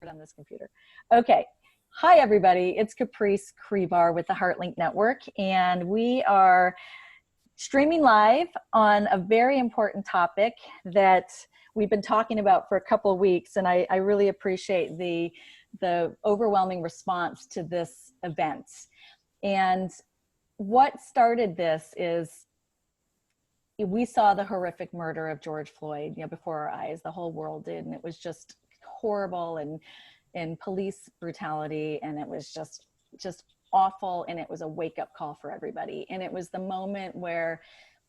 on this computer. Okay. Hi, everybody. It's Caprice Crebar with the HeartLink Network, and we are streaming live on a very important topic that we've been talking about for a couple of weeks, and I really appreciate the overwhelming response to this event. And what started this is we saw the horrific murder of George Floyd, before our eyes. The whole world did, and it was just horrible, and police brutality, and it was just awful, and it was a wake-up call for everybody. And it was the moment where,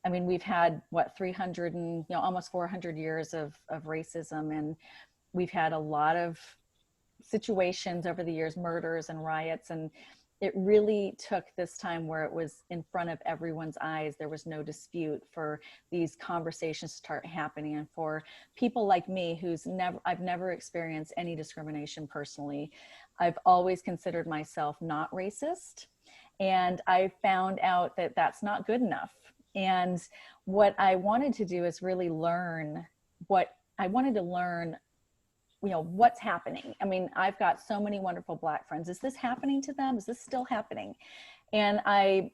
I mean, we've had what, 300 and almost 400 years of racism, and we've had a lot of situations over the years, murders and riots, and it really took this time where it was in front of everyone's eyes. There was no dispute for these conversations to start happening. And for people like me, I've never experienced any discrimination personally. I've always considered myself not racist. And I found out that that's not good enough. And what I wanted to do is really learn what's happening. I mean, I've got so many wonderful Black friends. Is this happening to them? Is this still happening? And I'm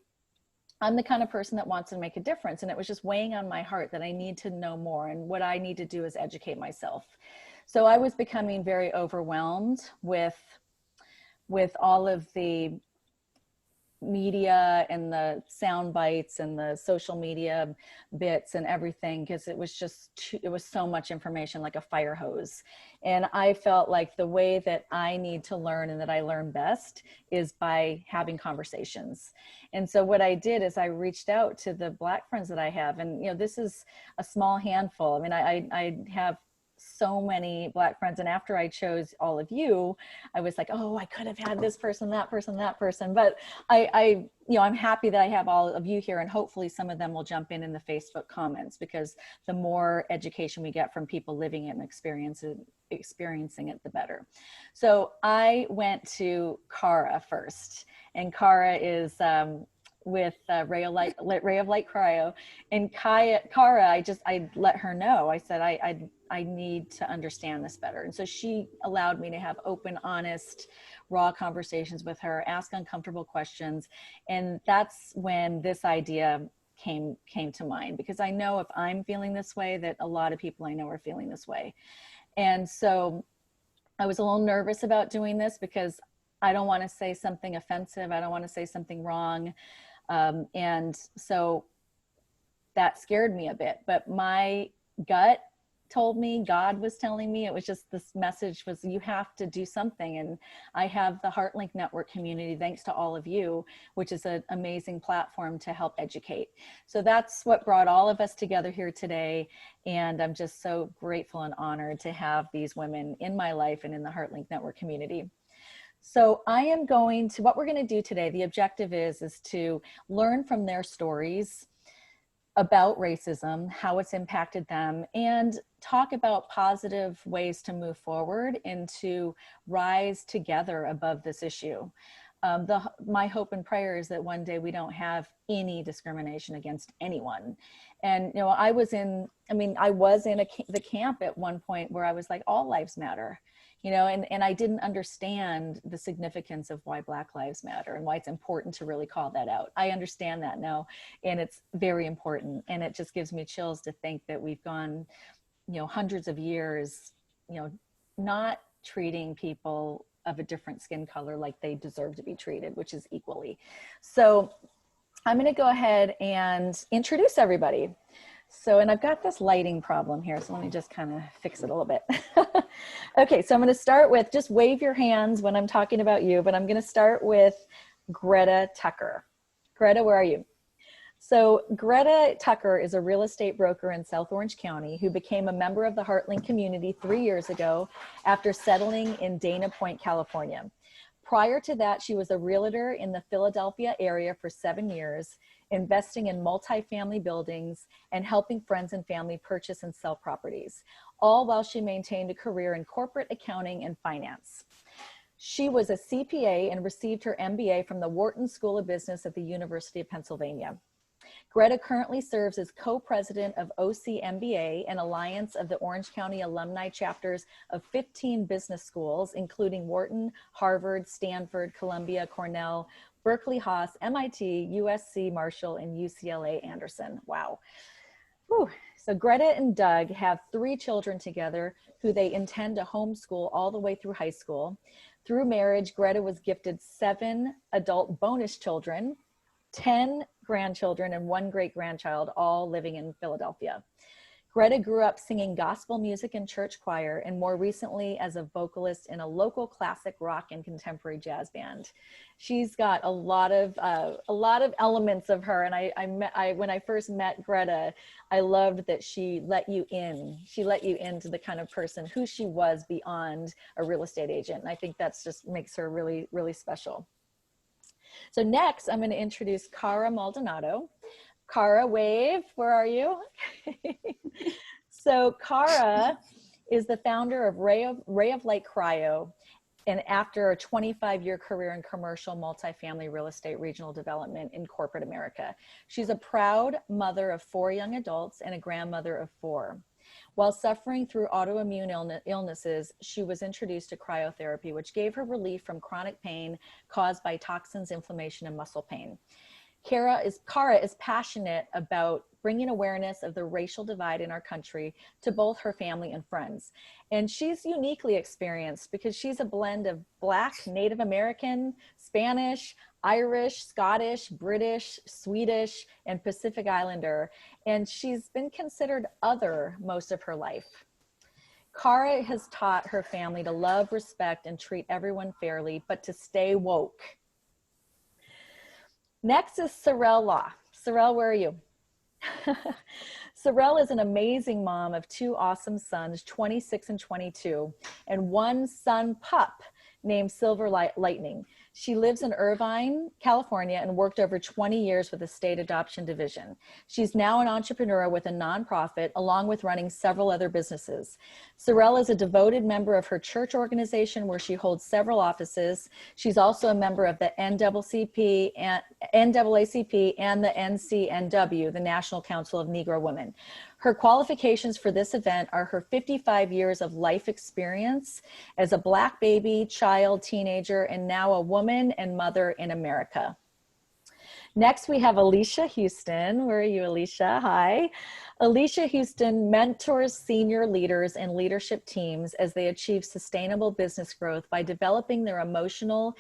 the kind of person that wants to make a difference. And it was just weighing on my heart that I need to know more. And what I need to do is educate myself. So I was becoming very overwhelmed with all of the media and the sound bites and the social media bits and everything, because it was so much information, like a fire hose. And I felt like the way that I need to learn and that I learn best is by having conversations. And so what I did is I reached out to the Black friends that I have, and this is a small handful. I mean, I have so many Black friends, and after I chose all of you, I was like, oh, I could have had this person, that person, that person. But I'm happy that I have all of you here, and hopefully some of them will jump in the Facebook comments, because the more education we get from people living it and experiencing it, the better. So I went to Cara first, and Cara is with Ray of Light Cryo, and Cara, I let her know. I said I need to understand this better, and so she allowed me to have open, honest, raw conversations with her, ask uncomfortable questions, and that's when this idea came to mind, because I know if I'm feeling this way, that a lot of people I know are feeling this way. And so I was a little nervous about doing this, because I don't want to say something offensive. I don't want to say something wrong. And so that scared me a bit, but my gut told me, God was telling me, it was just, this message was, you have to do something. And I have the HeartLink Network community, thanks to all of you, which is an amazing platform to help educate. So that's what brought all of us together here today. And I'm just so grateful and honored to have these women in my life and in the HeartLink Network community. So what we're going to do today, the objective is to learn from their stories about racism, how it's impacted them, and talk about positive ways to move forward and to rise together above this issue. My hope and prayer is that one day we don't have any discrimination against anyone. And, I was in the camp at one point where I was like, all lives matter. And I didn't understand the significance of why Black Lives Matter and why it's important to really call that out. I understand that now, and it's very important. And it just gives me chills to think that we've gone, hundreds of years, not treating people of a different skin color like they deserve to be treated, which is equally. So I'm going to go ahead and introduce everybody. So, and I've got this lighting problem here, so let me just kind of fix it a little bit. Okay, so I'm going to start with, just wave your hands when I'm talking about you, but I'm going to start with Greta Tucker. Greta, where are you? So Greta Tucker is a real estate broker in South Orange County who became a member of the HeartLink community 3 years ago after settling in Dana Point, California. Prior to that, she was a realtor in the Philadelphia area for 7 years, investing in multifamily buildings and helping friends and family purchase and sell properties, all while she maintained a career in corporate accounting and finance. She was a CPA and received her MBA from the Wharton School of Business at the University of Pennsylvania. Greta currently serves as co-president of OCMBA, an alliance of the Orange County alumni chapters of 15 business schools, including Wharton, Harvard, Stanford, Columbia, Cornell, Berkeley Haas, MIT, USC, Marshall, and UCLA Anderson. Wow. Whew. So Greta and Doug have 3 children together who they intend to homeschool all the way through high school. Through marriage, Greta was gifted 7 adult bonus children, 10 grandchildren, and 1 great-grandchild, all living in Philadelphia. Greta grew up singing gospel music in church choir, and more recently as a vocalist in a local classic rock and contemporary jazz band. She's got a lot of elements of her, and when I first met Greta, I loved that she let you in. She let you into the kind of person who she was beyond a real estate agent, and I think that's just makes her really, really special. So next, I'm going to introduce Cara Maldonado. Cara, wave, where are you? So Cara is the founder of Ray of Light Cryo, and after a 25-year career in commercial multifamily real estate regional development in corporate America. She's a proud mother of 4 young adults and a grandmother of 4. While suffering through autoimmune illnesses, she was introduced to cryotherapy, which gave her relief from chronic pain caused by toxins, inflammation, and muscle pain. Cara is passionate about bringing awareness of the racial divide in our country to both her family and friends. And she's uniquely experienced because she's a blend of Black, Native American, Spanish, Irish, Scottish, British, Swedish, and Pacific Islander. And she's been considered other most of her life. Cara has taught her family to love, respect, and treat everyone fairly, but to stay woke. Next is Serrell Law. Serrell, where are you? Serrell is an amazing mom of 2 awesome sons, 26 and 22, and 1 son pup named Silver Lightning. She lives in Irvine, California, and worked over 20 years with the state adoption division. She's now an entrepreneur with a nonprofit, along with running several other businesses. Serrell is a devoted member of her church organization, where she holds several offices. She's also a member of the NAACP and the NCNW, the National Council of Negro Women. Her qualifications for this event are her 55 years of life experience as a Black baby, child, teenager, and now a woman and mother in America. Next, we have Alycia Huston. Where are you, Alycia? Hi. Alycia Huston mentors senior leaders and leadership teams as they achieve sustainable business growth by developing their emotional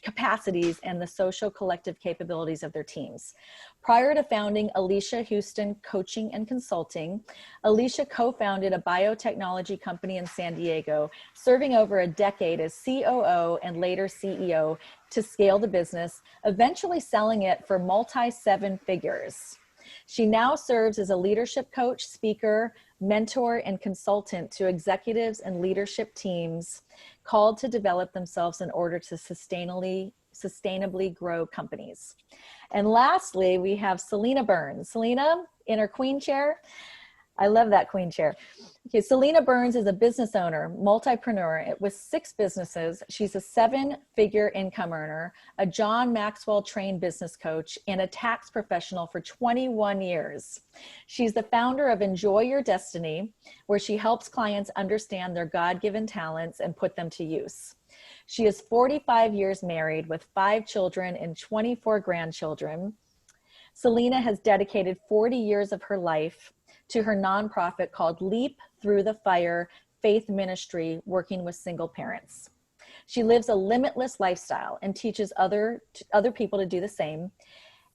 capacities and the social collective capabilities of their teams. Prior to founding Alycia Huston Coaching and Consulting, Alycia co-founded a biotechnology company in San Diego, serving over a decade as COO and later CEO to scale the business, eventually selling it for multi-7 figures. She now serves as a leadership coach, speaker, mentor, and consultant to executives and leadership teams called to develop themselves in order to sustainably grow companies. And lastly, we have Selina Burns. Selina in her queen chair. I love that queen chair. Okay, Selina Burns is a business owner, multipreneur with 6 businesses. She's a 7-figure income earner, a John Maxwell trained business coach, and a tax professional for 21 years. She's the founder of Enjoy Your Destiny, where she helps clients understand their God-given talents and put them to use. She is 45 years married with 5 children and 24 grandchildren. Selina has dedicated 40 years of her life to her nonprofit called Leap Through the Fire Faith Ministry, working with single parents. She lives a limitless lifestyle and teaches other people to do the same.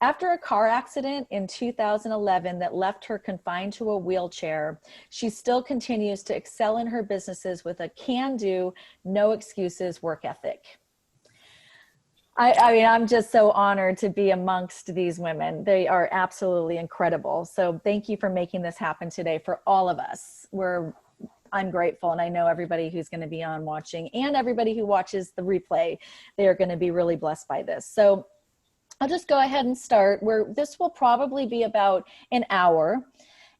After a car accident in 2011 that left her confined to a wheelchair, she still continues to excel in her businesses with a can-do, no excuses work ethic. I mean, I'm just so honored to be amongst these women. They are absolutely incredible. So thank you for making this happen today for all of us. I'm grateful, and I know everybody who's going to be on watching and everybody who watches the replay, they are going to be really blessed by this. So I'll just go ahead and start where this will probably be about an hour.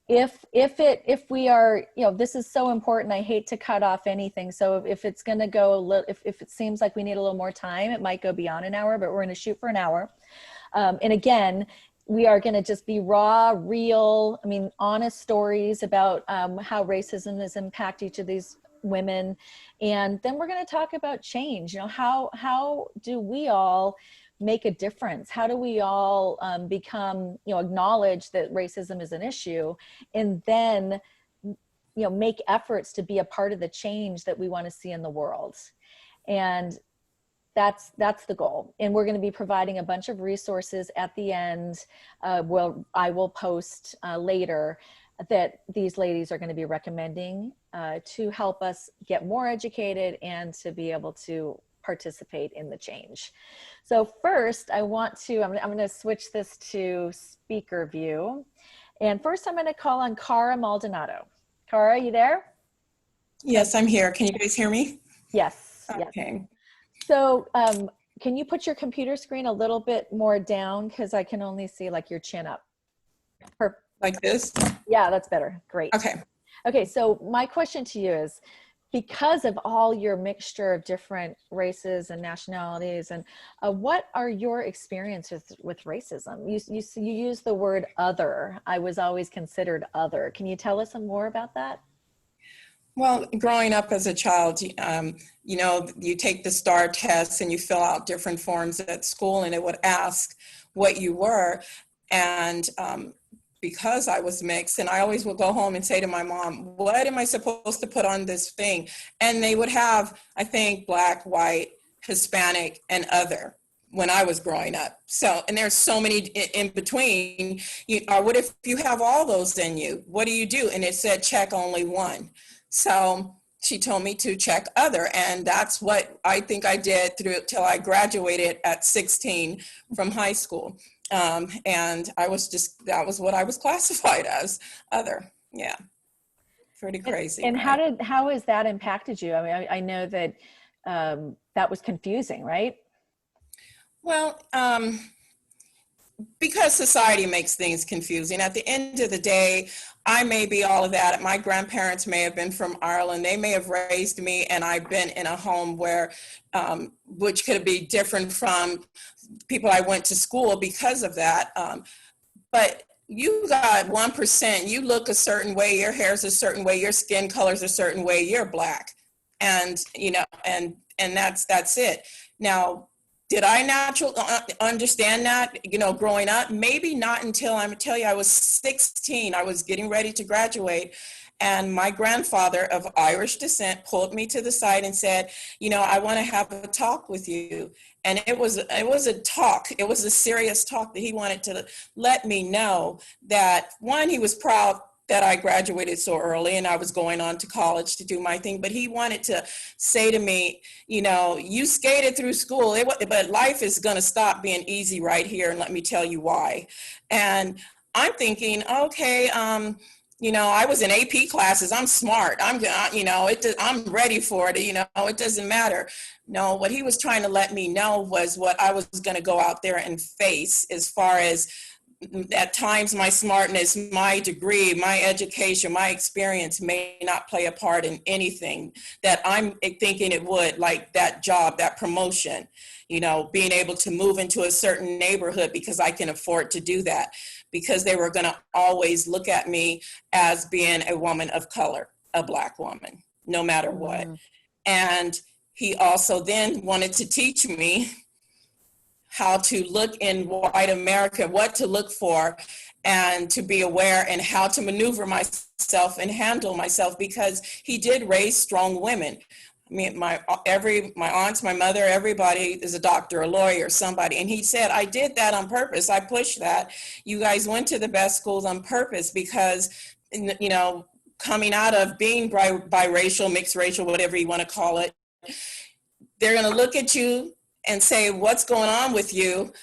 If we are, this is so important, I hate to cut off anything. So if it's going to go, if it seems like we need a little more time, it might go beyond an hour, but we're going to shoot for an hour. And again, we are going to just be raw, real, I mean, honest stories about how racism has impacted each of these women. And then we're going to talk about change. You know, how do we all make a difference? How do we all become, you know, acknowledge that racism is an issue, and then, you know, make efforts to be a part of the change that we want to see in the world. And that's the goal. And we're going to be providing a bunch of resources at the end. I will post later that these ladies are going to be recommending to help us get more educated and to be able to participate in the change. So first, I'm going to switch this to speaker view. And first, I'm going to call on Cara Maldonado. Cara, you there? Yes, I'm here. Can you guys hear me? Yes. Okay. Yes. So can you put your computer screen a little bit more down? Because I can only see like your chin up. Like this? Yeah, that's better. Great. Okay. Okay, so my question to you is, because of all your mixture of different races and nationalities, and what are your experiences with racism? You use the word other. I was always considered other. Can you tell us some more about that? Well, growing up as a child, you know, you take the STAR test and you fill out different forms at school, and it would ask what you were. And because I was mixed, and I always would go home and say to my mom, what am I supposed to put on this thing? And they would have, I think, Black, white, Hispanic, and other when I was growing up. So, and there's so many in between. What if you have all those in you? What do you do? And it said, check only one. So she told me to check other, and that's what I think I did through till I graduated at 16 from high school. And that was what I was classified as, other. Yeah, pretty crazy. And right? how has that impacted you? I mean, I know that that was confusing, right? Well, because society makes things confusing. At the end of the day, I may be all of that. My grandparents may have been from Ireland. They may have raised me, and I've been in a home where, which could be different from people I went to school because of that. But you got 1%, you look a certain way, your hair's a certain way, your skin color's a certain way, you're Black. And, you know, and that's it. Now, did I naturally understand that, you know, growing up? Maybe not until I'm tell you I was 16. I was getting ready to graduate, and my grandfather of Irish descent pulled me to the side and said, you know, I want to have a talk with you. And it was a talk. It was a serious talk that he wanted to let me know that, one, he was proud that I graduated so early and I was going on to college to do my thing. But he wanted to say to me, you know, you skated through school, but life is going to stop being easy right here. And let me tell you why. And I'm thinking, okay, you know, I was in AP classes. I'm smart. You know, I'm ready for it. You know, it doesn't matter. No, what he was trying to let me know was what I was going to go out there and face, as far as at times my smartness, my degree, my education, my experience may not play a part in anything that I'm thinking it would, like that job, that promotion, you know, being able to move into a certain neighborhood because I can afford to do that, because they were going to always look at me as being a woman of color, a Black woman, no matter what. And he also then wanted to teach me how to look in white America, what to look for, and to be aware, and how to maneuver myself and handle myself, because he did raise strong women. I mean, my aunts, my mother, everybody is a doctor, a lawyer, somebody. And he said, I did that on purpose. I pushed that. You guys went to the best schools on purpose, because, you know, coming out of being biracial, mixed racial, whatever you want to call it, they're going to look at you and say, what's going on with you?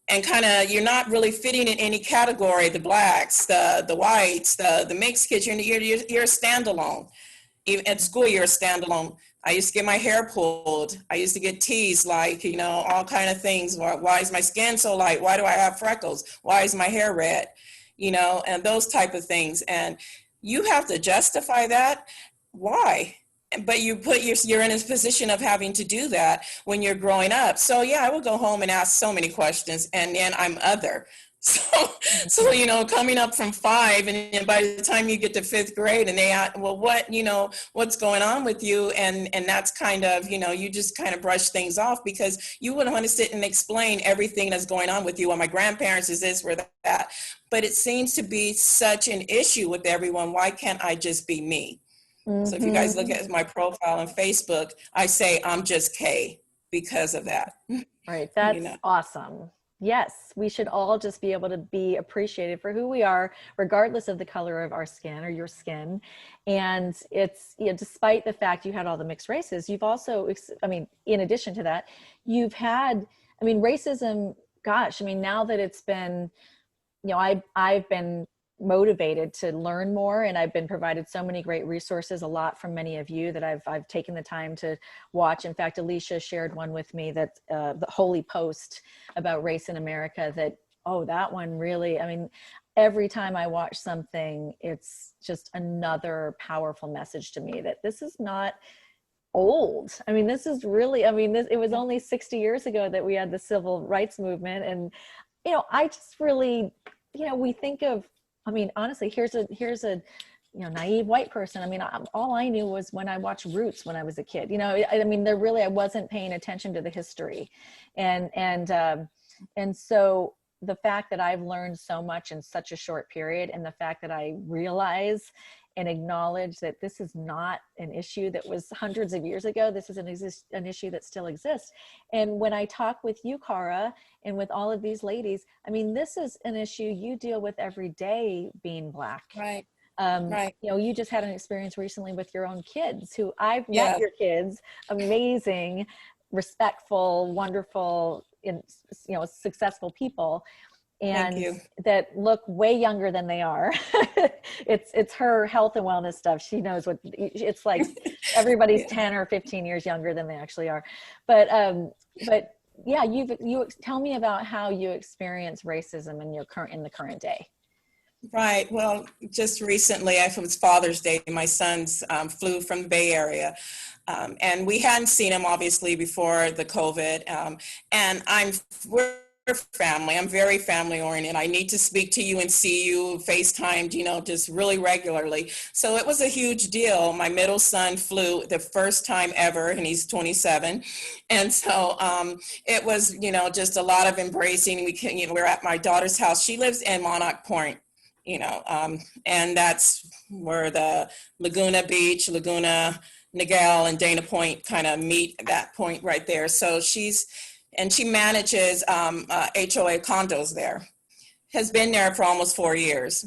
And kind of, you're not really fitting in any category, the Blacks, the whites, the mixed kids, you're a standalone. Even at school, you're a standalone. I used to get my hair pulled. I used to get teased, like, you know, all kind of things. Why is my skin so light? Why do I have freckles? Why is my hair red? You know, and those type of things. And you have to justify that. Why? But you're in a position of having to do that when you're growing up. So yeah, I would go home and ask so many questions, and then I'm other. So, you know, coming up from 5, and then by the time you get to 5th grade and they ask, well, what, you know, what's going on with you? And that's kind of, you know, you just kind of brush things off because you wouldn't want to sit and explain everything that's going on with you. Well, my grandparents is this or that, but it seems to be such an issue with everyone. Why can't I just be me? So if you guys look at my profile on Facebook, I say I'm just Kay because of that. Right. That's you know? awesome. Yes, we should all just be able to be appreciated for who we are, regardless of the color of our skin or your skin. And it's, you know, despite the fact you had all the mixed races, you've also, I mean, in addition to that, you've had, I mean, racism, gosh, I mean, now that it's been, you know, I've been motivated to learn more, and I've been provided so many great resources, a lot from many of you that I've taken the time to watch. In fact, Alycia shared one with me, that the Holy Post about race in America, that, oh, that one really, I mean, every time I watch something, it's just another powerful message to me that this is not old. I mean, this is really, I mean, it was only 60 years ago that we had the civil rights movement. And, you know, I just really, you know, we think of, I mean, honestly, here's a, you know, naive white person. I mean, all I knew was when I watched Roots when I was a kid, you know, I mean, I wasn't paying attention to the history. And so the fact that I've learned so much in such a short period, and the fact that I realize and acknowledge that this is not an issue that was hundreds of years ago. This is an issue that still exists. And when I talk with you, Cara, and with all of these ladies, I mean, this is an issue you deal with every day being Black. Right. Right. You know, you just had an experience recently with your own kids, who I've met your kids, amazing, respectful, wonderful, you know, successful people. And that look way younger than they are. It's her health and wellness stuff. She knows what it's like. Everybody's 10 or 15 years younger than they actually are. But yeah, you tell me about how you experience racism in the current day. Right. Well, just recently, it was Father's Day. My sons flew from the Bay Area, and we hadn't seen him obviously before the COVID. And we're family. I'm very family oriented. I need to speak to you and see you FaceTimed, you know, just really regularly. So it was a huge deal. My middle son flew the first time ever, and he's 27. And so it was, you know, just a lot of embracing. We're at my daughter's house. She lives in Monarch Point, you know, and that's where the Laguna Beach, Laguna Niguel, and Dana Point kind of meet at that point right there. So she manages HOA condos there, has been there for almost 4 years.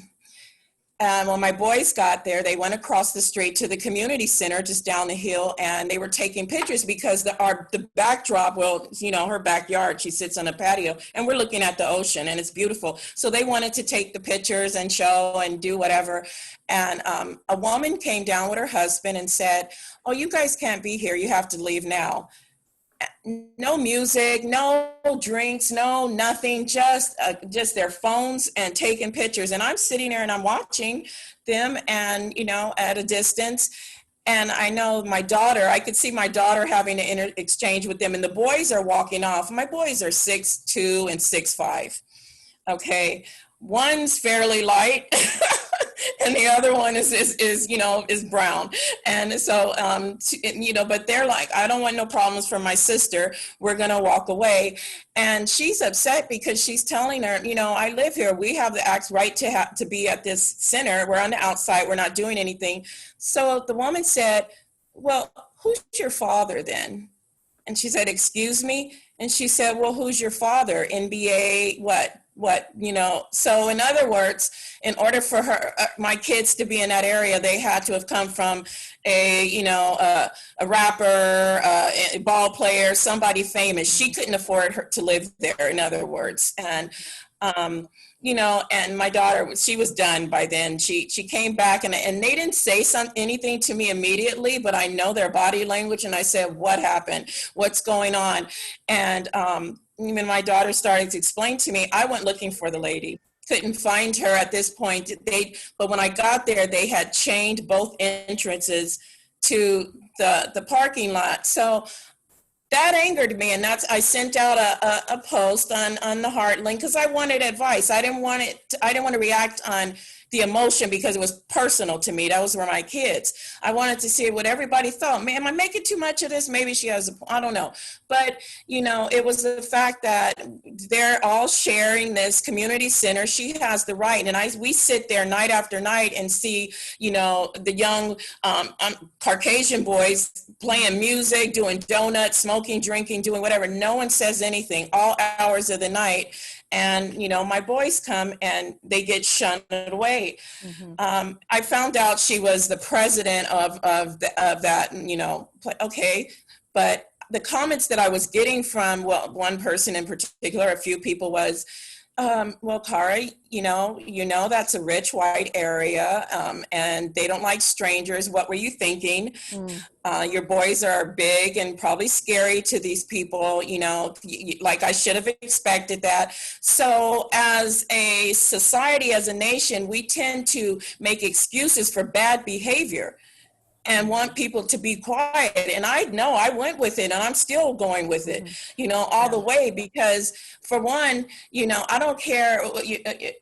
And when my boys got there, they went across the street to the community center just down the hill, and they were taking pictures because the backdrop, well, you know, her backyard, she sits on a patio, and we're looking at the ocean, and it's beautiful. So they wanted to take the pictures and show and do whatever. And a woman came down with her husband and said, "Oh, you guys can't be here. You have to leave now." No music, no drinks, no nothing, just their phones and taking pictures. And I'm sitting there and I'm watching them, and, you know, at a distance. And I know my daughter, I could see my daughter having an exchange with them, and the boys are walking off. My boys are 6'2" and 6'5". Okay. One's fairly light. And the other one is you know, is brown. And so, you know, but they're like, "I don't want no problems from my sister. We're going to walk away." And she's upset because she's telling her, you know, "I live here. We have the right to be at this center. We're on the outside. We're not doing anything." So the woman said, "Well, who's your father then?" And she said, "Excuse me?" And she said, "Well, who's your father? NBA, what, you know?" So in other words, in order for my kids to be in that area, they had to have come from you know, a rapper, a ball player, somebody famous. She couldn't afford her to live there, in other words. And, you know, and my daughter, she was done by then. She came back, and they didn't say anything to me immediately, but I know their body language. And I said, "What happened? What's going on?" And when my daughter started to explain to me, I went looking for the lady. Couldn't find her at this point. But when I got there, they had chained both entrances to the parking lot. So that angered me, and I sent out a post on the Heartland because I wanted advice. I didn't want to react on the emotion because it was personal to me. Those were my kids. I wanted to see what everybody thought. Man, am I making too much of this? Maybe she has I don't know. But, it was the fact that they're all sharing this community center. She has the right. And we sit there night after night and see, the young Caucasian boys playing music, doing donuts, smoking, drinking, doing whatever. No one says anything all hours of the night. And, my boys come and they get shunned away. Mm-hmm. I found out she was the president of that, okay. But the comments that I was getting from, one person in particular, a few people was, well, Cara, that's a rich white area, and they don't like strangers. What were you thinking? Your boys are big and probably scary to these people, like I should have expected that. So as a society, as a nation, we tend to make excuses for bad behavior and want people to be quiet. And I know I went with it and I'm still going with it, all the way, because for one, I don't care.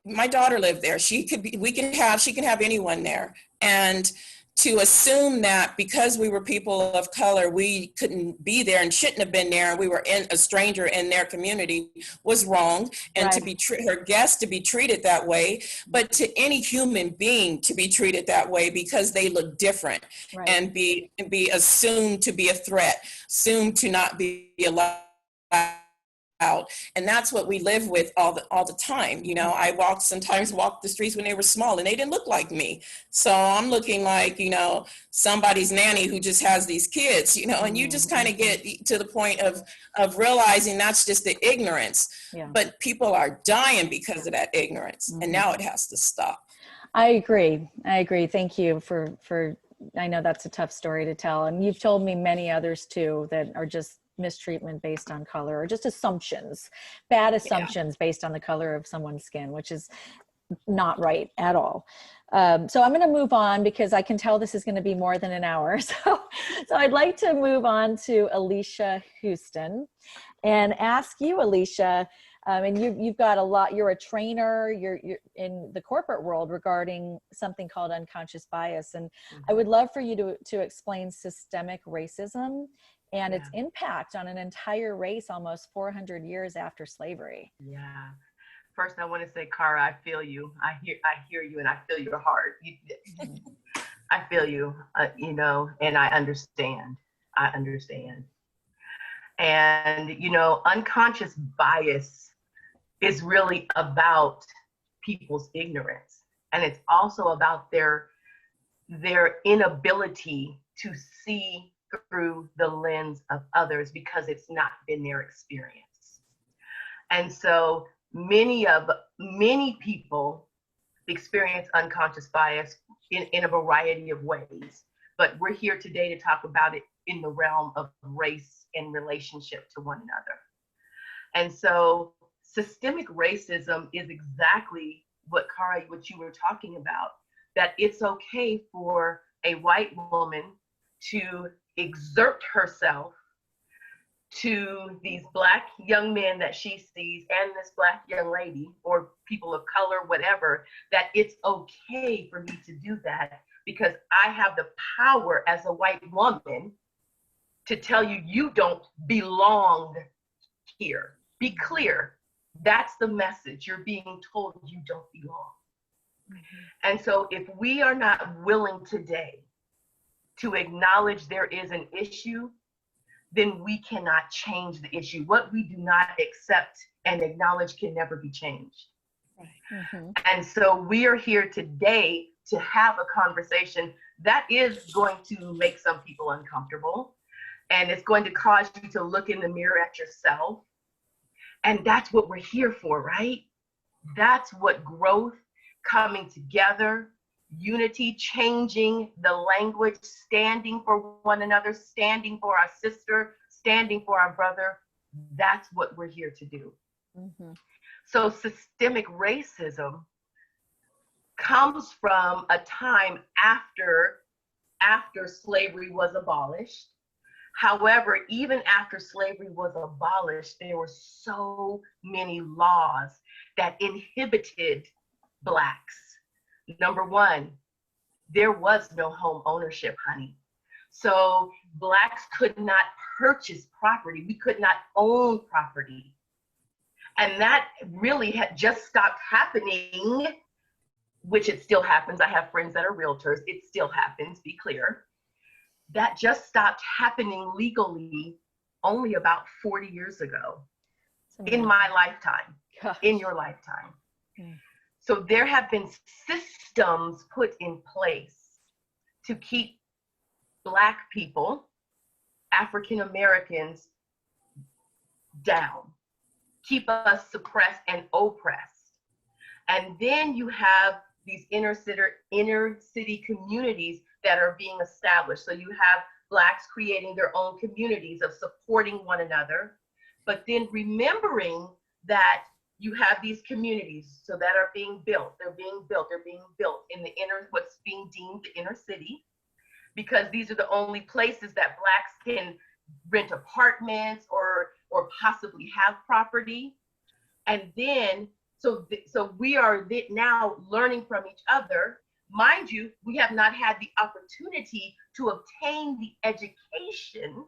My daughter lived there. She can have anyone there. And to assume that because we were people of color, we couldn't be there and shouldn't have been there, and we were a stranger in their community was wrong. And to be her guests to be treated that way, but to any human being to be treated that way because they look different, and be assumed to be a threat, assumed to not be allowed out. And that's what we live with all the time. I sometimes walked the streets when they were small and they didn't look like me. So I'm looking like, somebody's nanny who just has these kids, and you just kind of get to the point of realizing that's just the ignorance. Yeah. But people are dying because of that ignorance. Mm-hmm. And now it has to stop. I agree. Thank you for, I know that's a tough story to tell. And you've told me many others too, that are just mistreatment based on color, or just bad assumptions based on the color of someone's skin, which is not right at all. So I'm going to move on because I can tell this is going to be more than an hour. So I'd like to move on to Alycia Huston and ask you, Alycia, and you've got a lot, you're a trainer, you're in the corporate world regarding something called unconscious bias. And I would love for you to explain systemic racism and its impact on an entire race almost 400 years after slavery. Yeah. First, I want to say, Cara, I feel you. I hear you, and I feel your heart. I feel you, and I understand. And, unconscious bias is really about people's ignorance. And it's also about their inability to see through the lens of others because it's not been their experience. And so many people experience unconscious bias in a variety of ways, but we're here today to talk about it in the realm of race and relationship to one another. And so systemic racism is exactly what you were talking about, that it's okay for a white woman to exert herself to these Black young men that she sees and this Black young lady or people of color, whatever, that it's okay for me to do that because I have the power as a white woman to tell you, you don't belong here. Be clear. That's the message. You're being told you don't belong. Mm-hmm. And so if we are not willing today to acknowledge there is an issue, then we cannot change the issue. What we do not accept and acknowledge can never be changed. Right. Mm-hmm. And so we are here today to have a conversation that is going to make some people uncomfortable, and it's going to cause you to look in the mirror at yourself. And that's what we're here for, right? That's what growth, coming together, unity, changing the language, standing for one another, standing for our sister, standing for our brother. That's what we're here to do. Mm-hmm. So systemic racism comes from a time after slavery was abolished. However, even after slavery was abolished, there were so many laws that inhibited Blacks. Number one, there was no home ownership, honey. So Blacks could not purchase property. We could not own property. And that really had just stopped happening, which it still happens. I have friends that are realtors. It still happens, be clear. That just stopped happening legally only about 40 years ago in my lifetime, Gosh. in your lifetime. So there have been systems put in place to keep Black people, African Americans, down, keep us suppressed and oppressed. And then you have these inner city communities that are being established. So you have Blacks creating their own communities of supporting one another, but then remembering that you have these communities so that are being built. They're being built in the inner, what's being deemed the inner city, because these are the only places that Blacks can rent apartments or possibly have property. And then, so we are now learning from each other. Mind you, we have not had the opportunity to obtain the education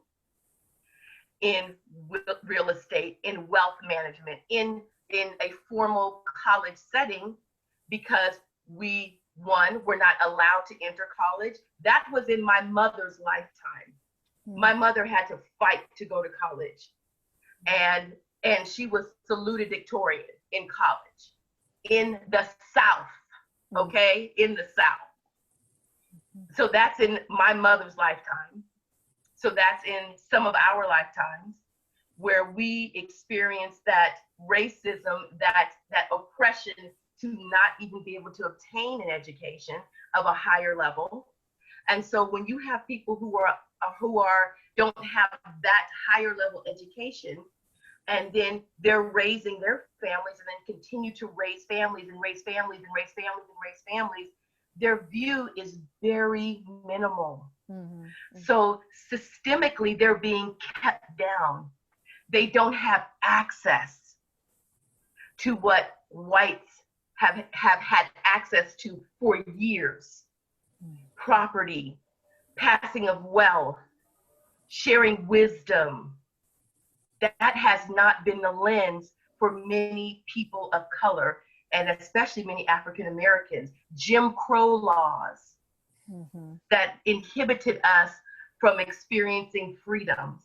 in real estate, in wealth management, in a formal college setting, because we're not allowed to enter college. That was in my mother's lifetime. My mother had to fight to go to college, and she was salutatorian in college in the South, okay, in the South. So that's in my mother's lifetime. So that's in some of our lifetimes where we experience that racism, that oppression to not even be able to obtain an education of a higher level. And so when you have people who don't have that higher level education, and then they're raising their families and then continue to raise families and raise families and raise families and raise families, their view is very minimal. So systemically, they're being kept down. They don't have access to what whites have had access to for years. Property, passing of wealth, sharing wisdom. That has not been the lens for many people of color, and especially many African Americans. Jim Crow laws that inhibited us from experiencing freedoms.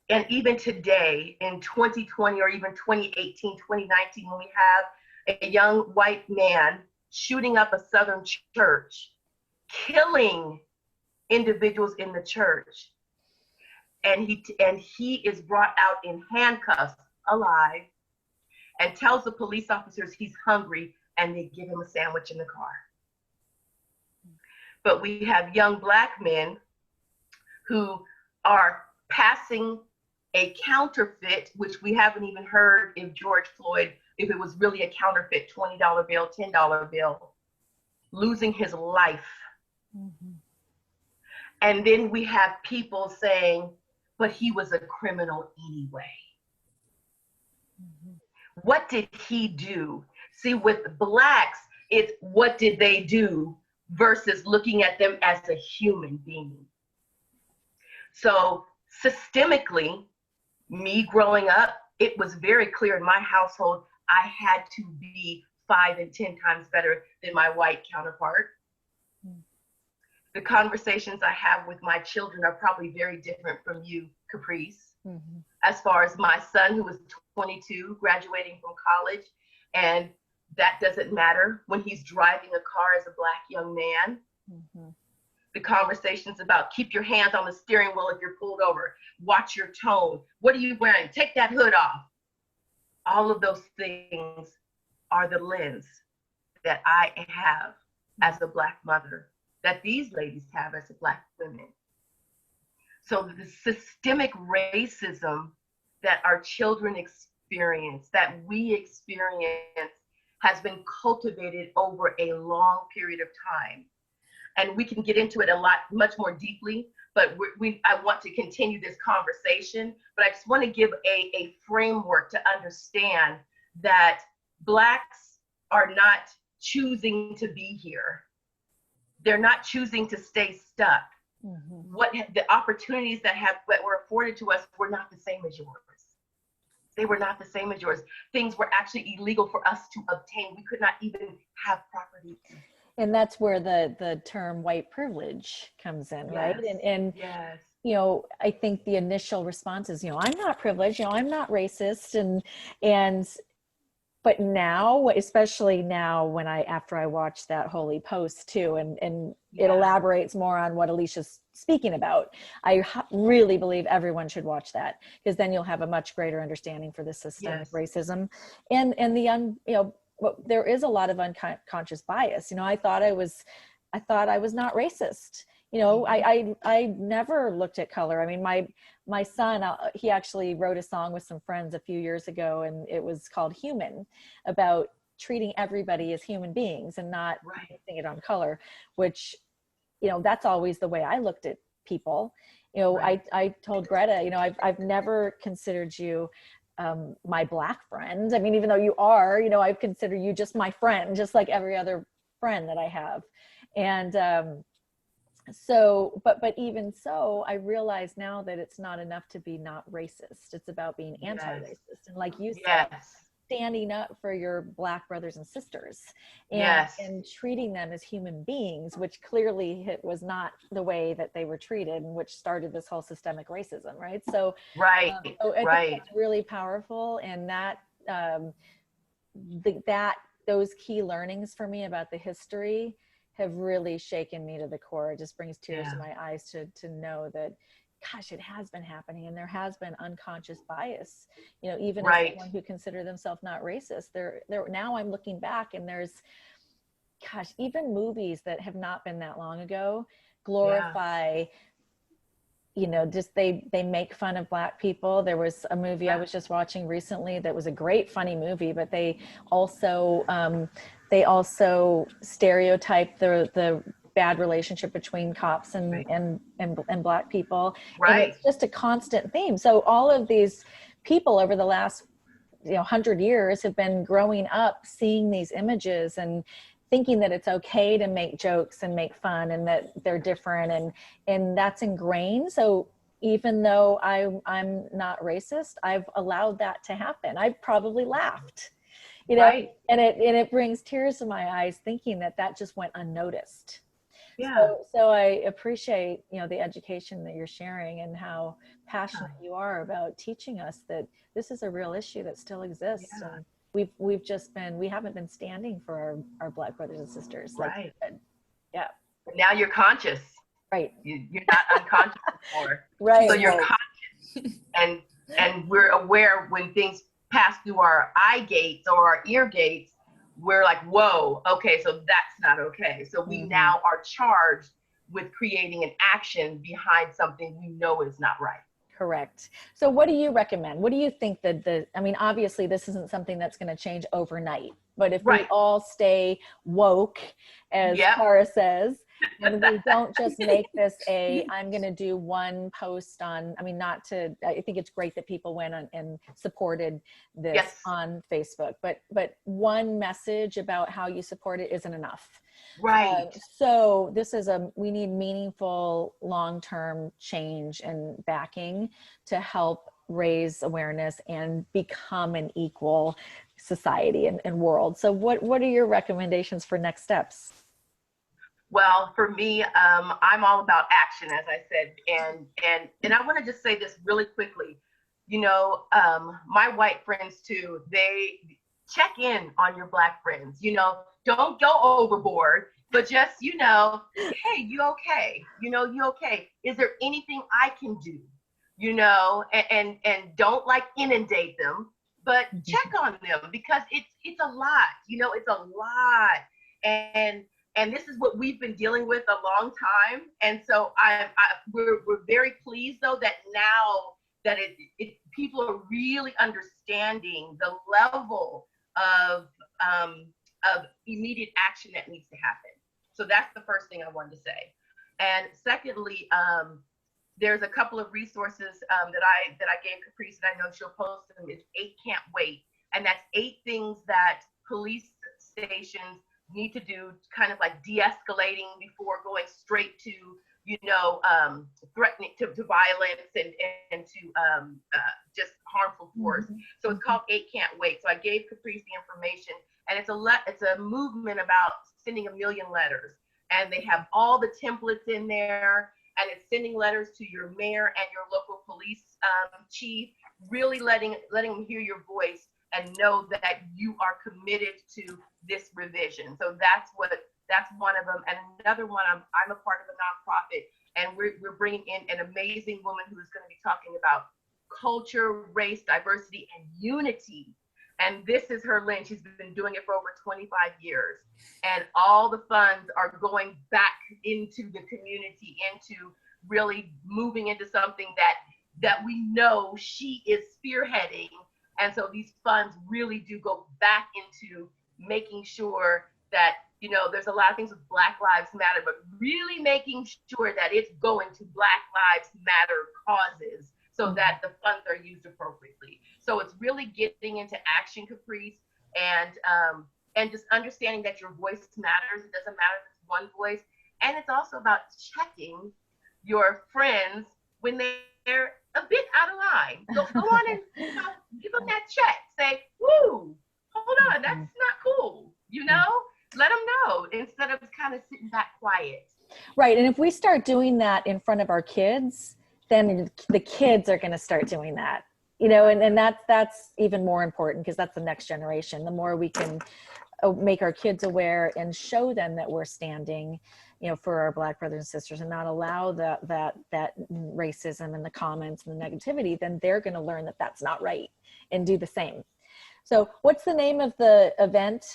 And even today, in 2020 or even 2018, 2019, when we have a young white man shooting up a Southern church, killing individuals in the church, and he is brought out in handcuffs, alive, and tells the police officers he's hungry, and they give him a sandwich in the car. But we have young Black men who are passing a counterfeit, which we haven't even heard if George Floyd, if it was really a counterfeit $20 bill, $10 bill, losing his life. And then we have people saying, but he was a criminal anyway. What did he do? See, with Blacks, it's what did they do versus looking at them as a human being. So systemically, me growing up, it was very clear in my household, I had to be 5 and 10 times better than my white counterpart. The conversations I have with my children are probably very different from you, Caprice. As far as my son, who was 22, graduating from college, and that doesn't matter when he's driving a car as a Black young man. The conversations about keep your hands on the steering wheel if you're pulled over, watch your tone, what are you wearing, take that hood off. All of those things are the lens that I have as a Black mother, that these ladies have as Black women. So the systemic racism that our children experience, that we experience, has been cultivated over a long period of time. And we can get into it much more deeply, but I want to continue this conversation, but I just want to give a framework to understand that Blacks are not choosing to be here. They're not choosing to stay stuck. Mm-hmm. What the opportunities that were afforded to us were not the same as yours. They were not the same as yours. Things were actually illegal for us to obtain. We could not even have property. And that's where the term white privilege comes in, right? And yes, you know, I think the initial response is, you know, I'm not privileged, you know, I'm not racist, and but now, especially now when after I watched that Holy Post too, and it elaborates more on what Alicia's speaking about. I really believe everyone should watch that, because then you'll have a much greater understanding for the systemic racism and you know, there is a lot of unconscious bias. You know, I thought I was not racist. You know, I never looked at color. I mean, my son, he actually wrote a song with some friends a few years ago, and it was called Human, about treating everybody as human beings and not basing it on color, which, you know, that's always the way I looked at people. You know, I told Greta, you know, I've never considered you my Black friend. I mean, even though you are, you know, I've considered you just my friend, just like every other friend that I have. And so, but even so, I realize now that it's not enough to be not racist. It's about being anti-racist. And like you said, standing up for your Black brothers and sisters and treating them as human beings, which clearly was not the way that they were treated, and which started this whole systemic racism, right? So, so I think that's really powerful. And that, those key learnings for me about the history have really shaken me to the core. It just brings tears to my eyes to know that, gosh, it has been happening, and there has been unconscious bias. You know, even as someone who consider themselves not racist, there now I'm looking back, and there's, gosh, even movies that have not been that long ago glorify, you know, just they make fun of Black people. There was a movie I was just watching recently that was a great funny movie, but they also stereotype the bad relationship between cops and Black people. And it's just a constant theme. So all of these people over the last 100 years have been growing up seeing these images and thinking that it's okay to make jokes and make fun, and that they're different, and that's ingrained. So even though I'm not racist, I've allowed that to happen. I've probably laughed, you know, and it brings tears to my eyes thinking that just went unnoticed. So I appreciate, you know, the education that you're sharing and how passionate you are about teaching us that this is a real issue that still exists. And we haven't been standing for our Black brothers and sisters. Like But now you're conscious. You're not unconscious anymore. So you're conscious, and we're aware when things pass through our eye gates or our ear gates. We're like, whoa, okay, so that's not okay. So we now are charged with creating an action behind something we know is not right. Correct. So what do you recommend? What do you think that I mean, obviously this isn't something that's going to change overnight, but if we all stay woke, as Tara says, and we don't just make this I'm going to do one post on, I mean, I think it's great that people went on and supported this on Facebook, but one message about how you support it isn't enough. So this is we need meaningful long-term change and backing to help raise awareness and become an equal society and world. So what are your recommendations for next steps? Well, for me, I'm all about action, as I said, and I want to just say this really quickly. You know, my white friends too, they check in on your Black friends. You know, don't go overboard, but just, you know, hey, you okay? You know, you okay? Is there anything I can do? You know, and don't like inundate them, but check on them, because it's a lot. You know, it's a lot, and this is what we've been dealing with a long time. And so we're very pleased though that now that people are really understanding the level of immediate action that needs to happen. So that's the first thing I wanted to say. And secondly, there's a couple of resources that I gave Caprice, and I know she'll post them. It's 8 Can't Wait, and that's 8 things that police stations need to do, kind of like de-escalating before going straight to, you know, threatening to violence and to just harmful force. So it's called 8 Can't Wait. So I gave Caprice the information, and it's a movement about sending 1 million letters, and they have all the templates in there, and it's sending letters to your mayor and your local police chief, really letting them hear your voice and know that you are committed to this revision. So that's one of them. And another one, I'm a part of a nonprofit, and we're bringing in an amazing woman who is going to be talking about culture, race, diversity, and unity. And this is her lens. She's been doing it for over 25 years. And all the funds are going back into the community, into really moving into something that we know she is spearheading. And so these funds really do go back into making sure that, you know, there's a lot of things with Black Lives Matter, but really making sure that it's going to Black Lives Matter causes so that the funds are used appropriately. So it's really getting into action, Caprice, and just understanding that your voice matters. It doesn't matter if it's one voice. And it's also about checking your friends when they're a bit out of line. Go on and, you know, give them that check. Say, woo, hold on, that's not cool. You know, let them know instead of kind of sitting back quiet. Right. And if we start doing that in front of our kids, then the kids are going to start doing that, you know, and that's even more important, because that's the next generation. The more we can make our kids aware and show them that we're standing, you know, for our Black brothers and sisters, and not allow that racism and the comments and the negativity, then they're going to learn that that's not right and do the same. So what's the name of the event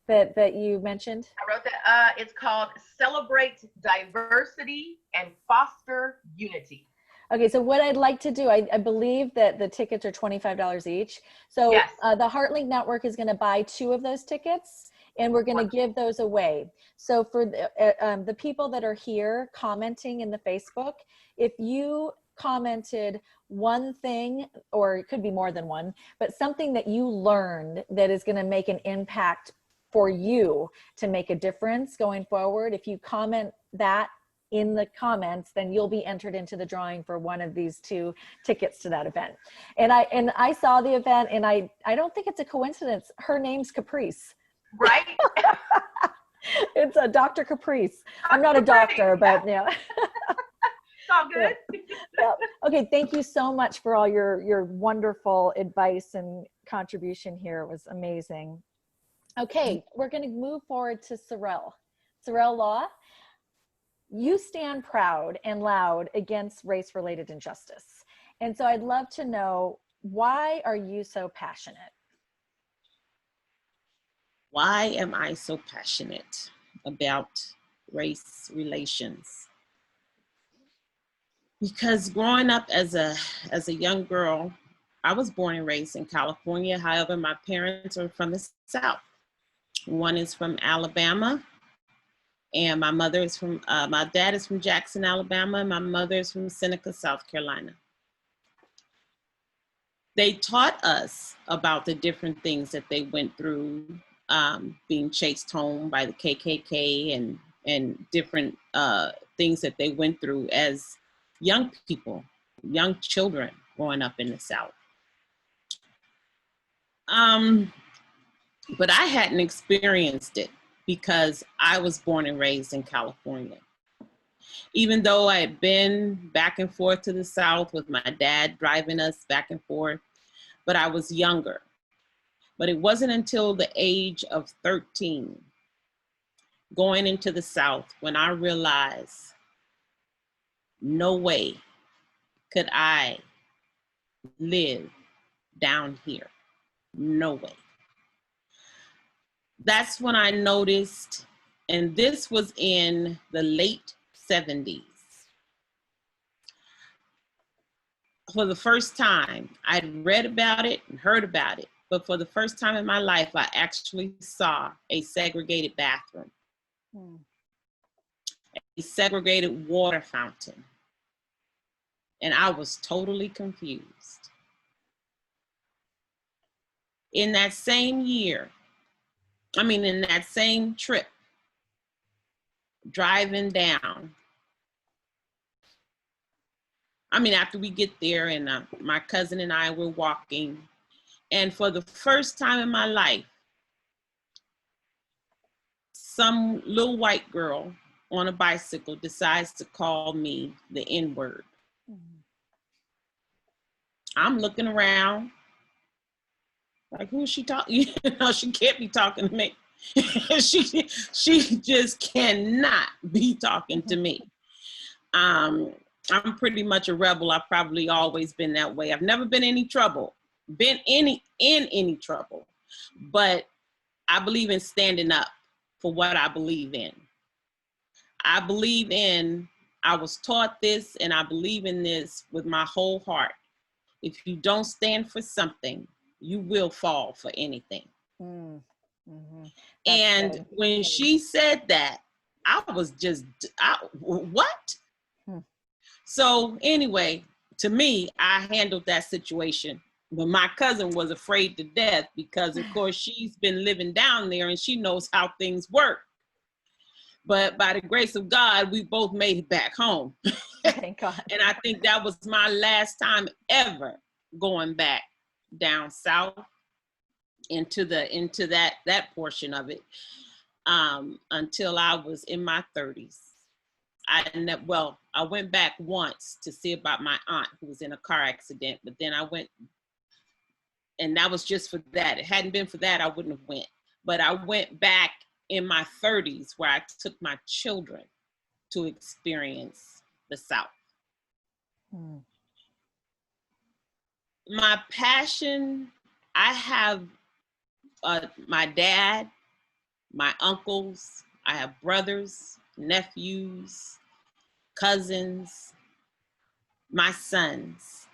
that you mentioned? I wrote that. It's called Celebrate Diversity and Foster Unity. Okay, so what I'd like to do, I believe that the tickets are $25 each. So yes. The HeartLink Network is going to buy 2 of those tickets, and we're going to give those away. So for the people that are here commenting in the Facebook, if you commented one thing, or it could be more than one, but something that you learned that is going to make an impact for you to make a difference going forward, if you comment that in the comments, then you'll be entered into the drawing for one of these 2 tickets to that event. And I saw the event, and I don't think it's a coincidence. Her name's Caprice. Right? It's a Dr. Caprice. I'm not a doctor, but yeah. It's all good. Yeah. Okay, thank you so much for all your wonderful advice and contribution here. It was amazing. Okay, we're going to move forward to Serrell Law. You stand proud and loud against race-related injustice. And so I'd love to know, why are you so passionate? Why am I so passionate about race relations? Because growing up as a young girl, I was born and raised in California. However, my parents are from the South. One is from Alabama, and my mother is from, my dad is from Jackson, Alabama, and my mother is from Seneca, South Carolina. They taught us about the different things that they went through, being chased home by the KKK and different things that they went through as young people, young children growing up in the South. But I hadn't experienced it because I was born and raised in California. Even though I had been back and forth to the South with my dad driving us back and forth, but I was younger. But it wasn't until the age of 13, going into the South, when I realized no way could I live down here. No way. That's when I noticed, and this was in the late 70s. For the first time, I'd read about it and heard about it, but for the first time in my life, I actually saw a segregated bathroom, a segregated water fountain, and I was totally confused. In that same year, in that same trip, driving down, after we get there, and my cousin and I were walking, and for the first time in my life, some little white girl on a bicycle decides to call me the N-word. Mm-hmm. I'm looking around, like, who is she talking? She can't be talking to me. she just cannot be talking to me. I'm pretty much a rebel. I've probably always been that way. I've never been in any trouble, in any trouble, but I believe in standing up for what I believe in. I was taught this, and I believe in this with my whole heart. If you don't stand for something, you will fall for anything. Mm-hmm. And good. When she said that, I was just, what? So anyway, to me, I handled that situation. But my cousin was afraid to death because, of course, she's been living down there and she knows how things work. But by the grace of God, we both made it back home. Thank God. And I think that was my last time ever going back down south into that portion of it, until I was in my 30s. I went back once to see about my aunt who was in a car accident, but then I went, and that was just for that. It hadn't been for that, I wouldn't have went. But I went back in my 30s where I took my children to experience the South. My passion, I have my dad, my uncles, I have brothers, nephews, cousins, my sons.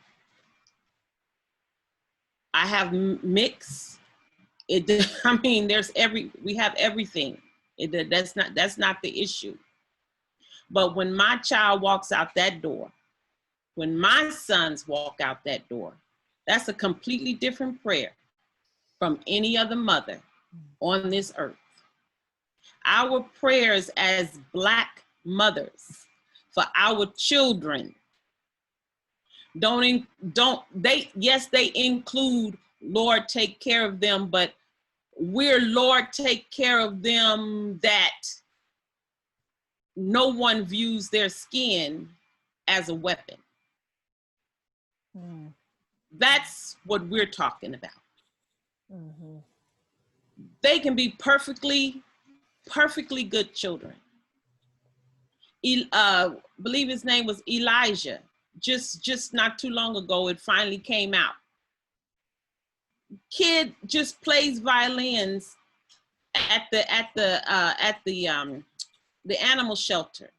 I have mix. We have everything. That's not the issue. But when my child walks out that door, when my sons walk out that door, that's a completely different prayer from any other mother on this earth. Our prayers as Black mothers for our children they include Lord take care of them, but we're Lord take care of them that no one views their skin as a weapon. That's what we're talking about. Mm-hmm. They can be perfectly good children. Believe his name was Elijah. Just not too long ago, it finally came out. Kid just plays violins at the animal shelter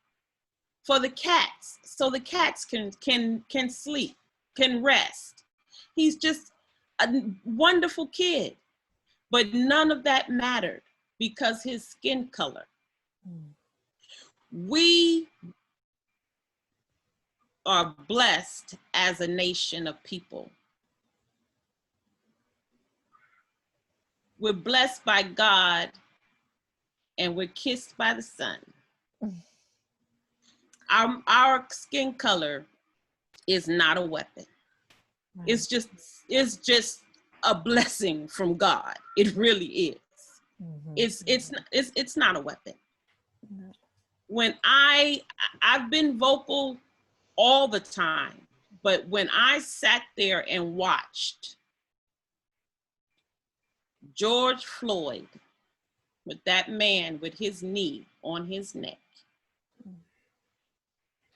for the cats, so the cats can sleep, can rest. He's just a wonderful kid, but none of that mattered because his skin color. We are blessed as a nation of people. We're blessed by God and we're kissed by the sun. Our skin color is not a weapon. Right. It's just a blessing from God. It really is. Mm-hmm. It's not a weapon. Mm-hmm. When I've been vocal all the time, but when I sat there and watched George Floyd with that man with his knee on his neck,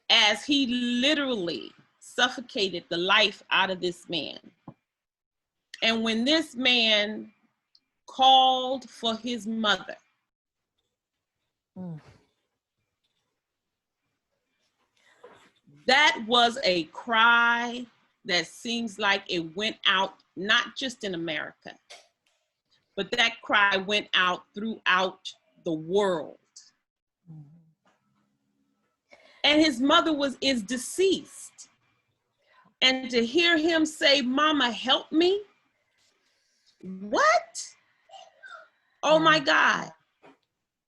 as he literally suffocated the life out of this man. And when this man called for his mother, that was a cry that seems like it went out, not just in America, but that cry went out throughout the world. And his mother is deceased. And to hear him say, "Mama, help me." What? Oh my God.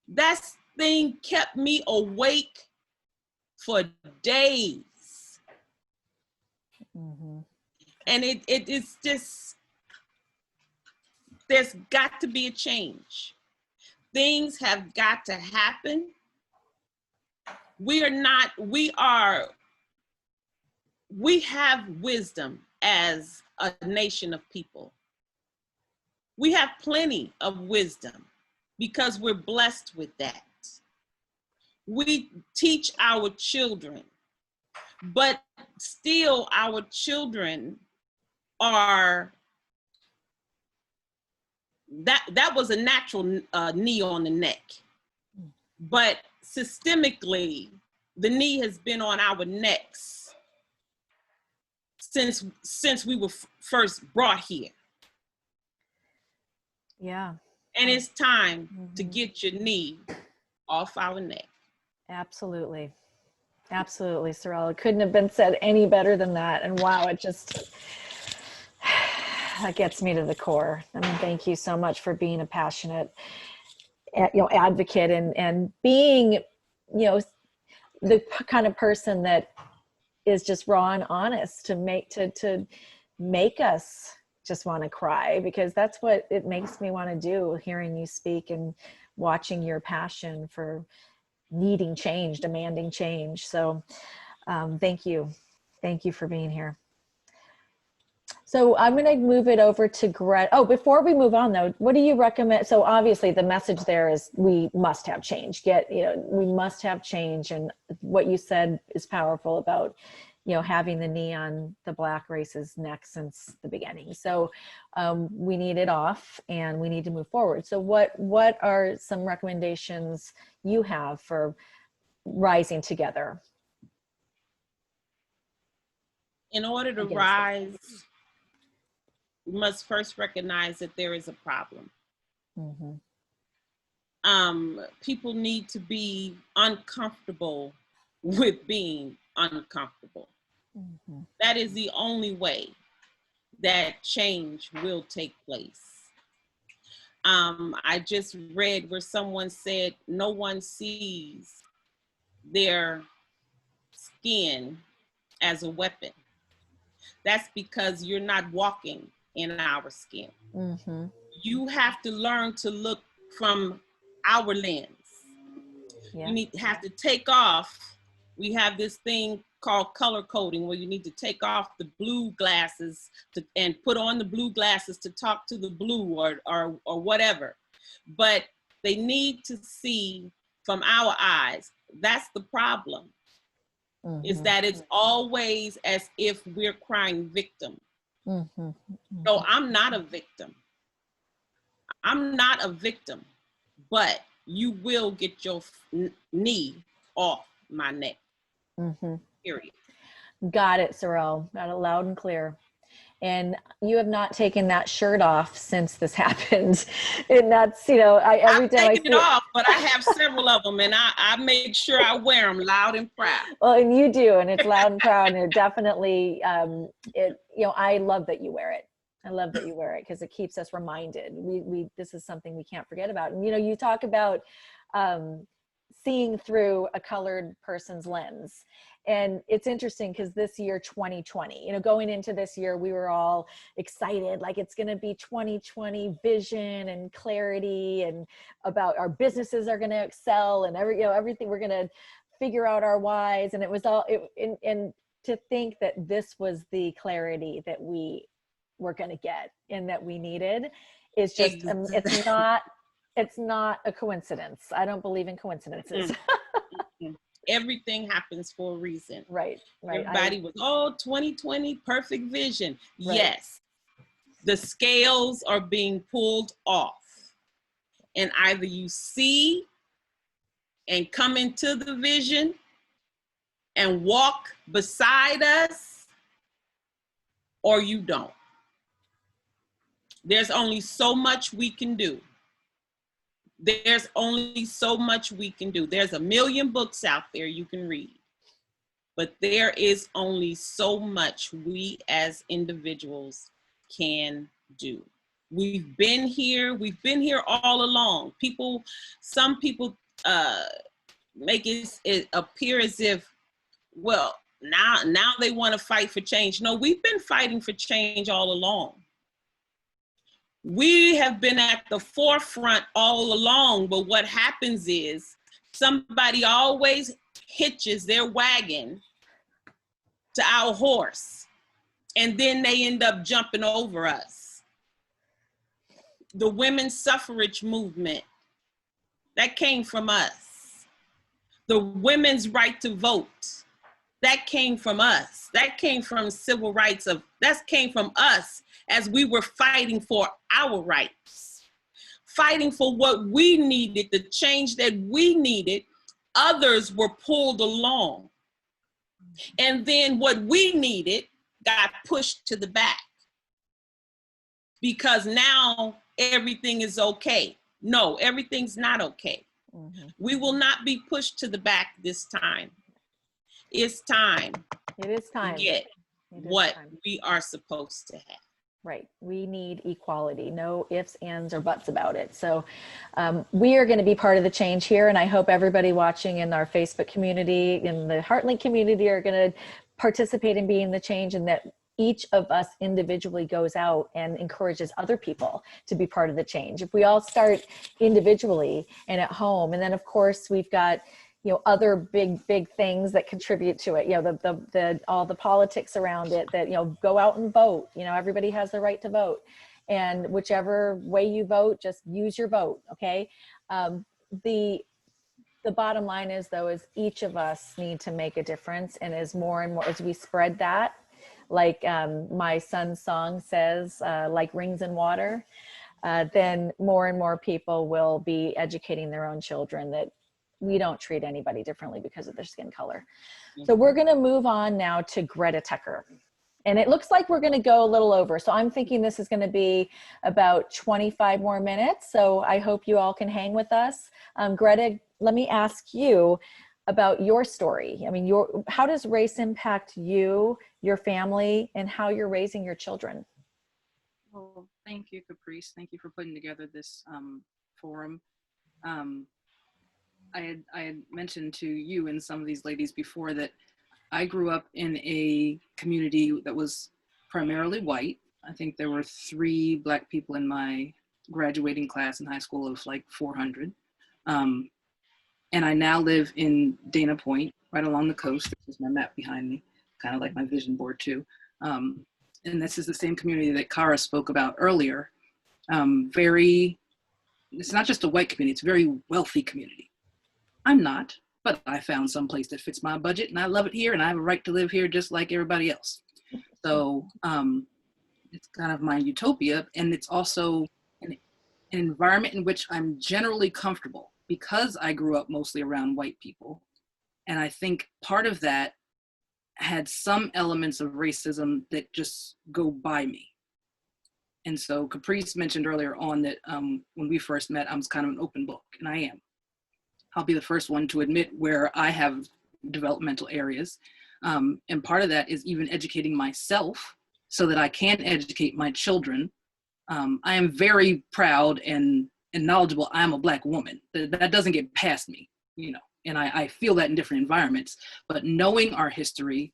That thing kept me awake for days. Mm-hmm. And it is just, there's got to be a change. Things have got to happen. We have wisdom as a nation of people. We have plenty of wisdom because we're blessed with that. We teach our children, but still our children are, that was a natural knee on the neck. But systemically, the knee has been on our necks since we were first brought here. Yeah. And it's time to get your knee off our neck. Absolutely. Absolutely, Serrell. It couldn't have been said any better than that. And wow, it just, that gets me to the core. I mean, thank you so much for being a passionate, advocate and being, the kind of person that is just raw and honest to make us just want to cry, because that's what it makes me want to do, hearing you speak and watching your passion for needing change, demanding change. So thank you. Thank you for being here. So I'm going to move it over to Greta. Oh, before we move on though, what do you recommend? So obviously the message there is we must have change. We must have change. And what you said is powerful about, having the knee on the Black race's neck since the beginning. So we need it off and we need to move forward. So what are some recommendations you have for rising together? In order to rise, we must first recognize that there is a problem. People need to be uncomfortable with being uncomfortable. That is the only way that change will take place. I just read where someone said no one sees their skin as a weapon. That's because you're not walking in our skin. You have to learn to look from our lens. You have to take off. We have this thing called color coding, where you need to take off the blue glasses and put on the blue glasses to talk to the blue or whatever. But they need to see from our eyes. That's the problem. Is that it's always as if we're crying victim. No, I'm not a victim. I'm not a victim, but you will get your knee off my neck. Period. Got it, Serrell. Got it loud and clear. And you have not taken that shirt off since this happened. And that's, every time I see it off, but I have several of them, and I make sure I wear them loud and proud. Well, and you do, and it's loud and proud, and it definitely, I love that you wear it. I love that you wear it because it keeps us reminded. This is something we can't forget about. And, you talk about seeing through a colored person's lens. And it's interesting because this year, 2020, going into this year, we were all excited, like it's going to be 2020 vision and clarity, and about our businesses are going to excel, and everything, we're going to figure out our whys. And it was all, and to think that this was the clarity that we were going to get and that we needed is just, it's not a coincidence. I don't believe in coincidences. Everything happens for a reason. Right. Everybody was, 2020, perfect vision. Right. Yes. The scales are being pulled off. And either you see and come into the vision and walk beside us, or you don't. There's only so much we can do. There's only so much we can do. There's a million books out there you can read. but there is only so much we as individuals can do. We've been here all along. Some people make it appear as if, well, now they want to fight for change. No, we've been fighting for change all along. We have been at the forefront all along, but what happens is somebody always hitches their wagon to our horse, and then they end up jumping over us. The women's suffrage movement, that came from us. The women's right to vote, that came from us. That came from civil rights that came from us as we were fighting for our rights, fighting for what we needed, the change that we needed. Others were pulled along. And then what we needed got pushed to the back because now everything is okay. No, everything's not okay. Mm-hmm. We will not be pushed to the back this time. It's time. It is time to get what we are supposed to have. Right. We need equality. No ifs, ands, or buts about it. So we are going to be part of the change here. And I hope everybody watching in our Facebook community, in the HeartLink community, are going to participate in being the change, and that each of us individually goes out and encourages other people to be part of the change. If we all start individually and at home, and then of course we've got, you know, other big things that contribute to it, you know, the all the politics around it, that, you know, go out and vote. You know, everybody has the right to vote, and whichever way you vote, just use your vote. Okay. The bottom line is, though, is each of us need to make a difference. And as more and more, as we spread that, like my son's song says, like rings in water, then more and more people will be educating their own children that we don't treat anybody differently because of their skin color. So we're going to move on now to Greta Tucker. And it looks like we're going to go a little over. So I'm thinking this is going to be about 25 more minutes. So I hope you all can hang with us. Greta, let me ask you about your story. I mean, how does race impact you, your family, and how you're raising your children? Well, thank you, Caprice. Thank you for putting together this forum. I had mentioned to you and some of these ladies before that I grew up in a community that was primarily white. I think there were 3 Black people in my graduating class in high school of like 400. And I now live in Dana Point, right along the coast. This is my map behind me, kind of like my vision board too. And this is the same community that Kara spoke about earlier. It's not just a white community, it's a very wealthy community. I'm not, but I found some place that fits my budget and I love it here and I have a right to live here just like everybody else. So it's kind of my utopia, and it's also an environment in which I'm generally comfortable because I grew up mostly around white people. And I think part of that had some elements of racism that just go by me. And so Caprice mentioned earlier on that when we first met, I was kind of an open book, and I am. I'll be the first one to admit where I have developmental areas. And part of that is even educating myself so that I can educate my children. I am very proud and knowledgeable. I'm a Black woman. That doesn't get past me, you know, and I feel that in different environments. But knowing our history,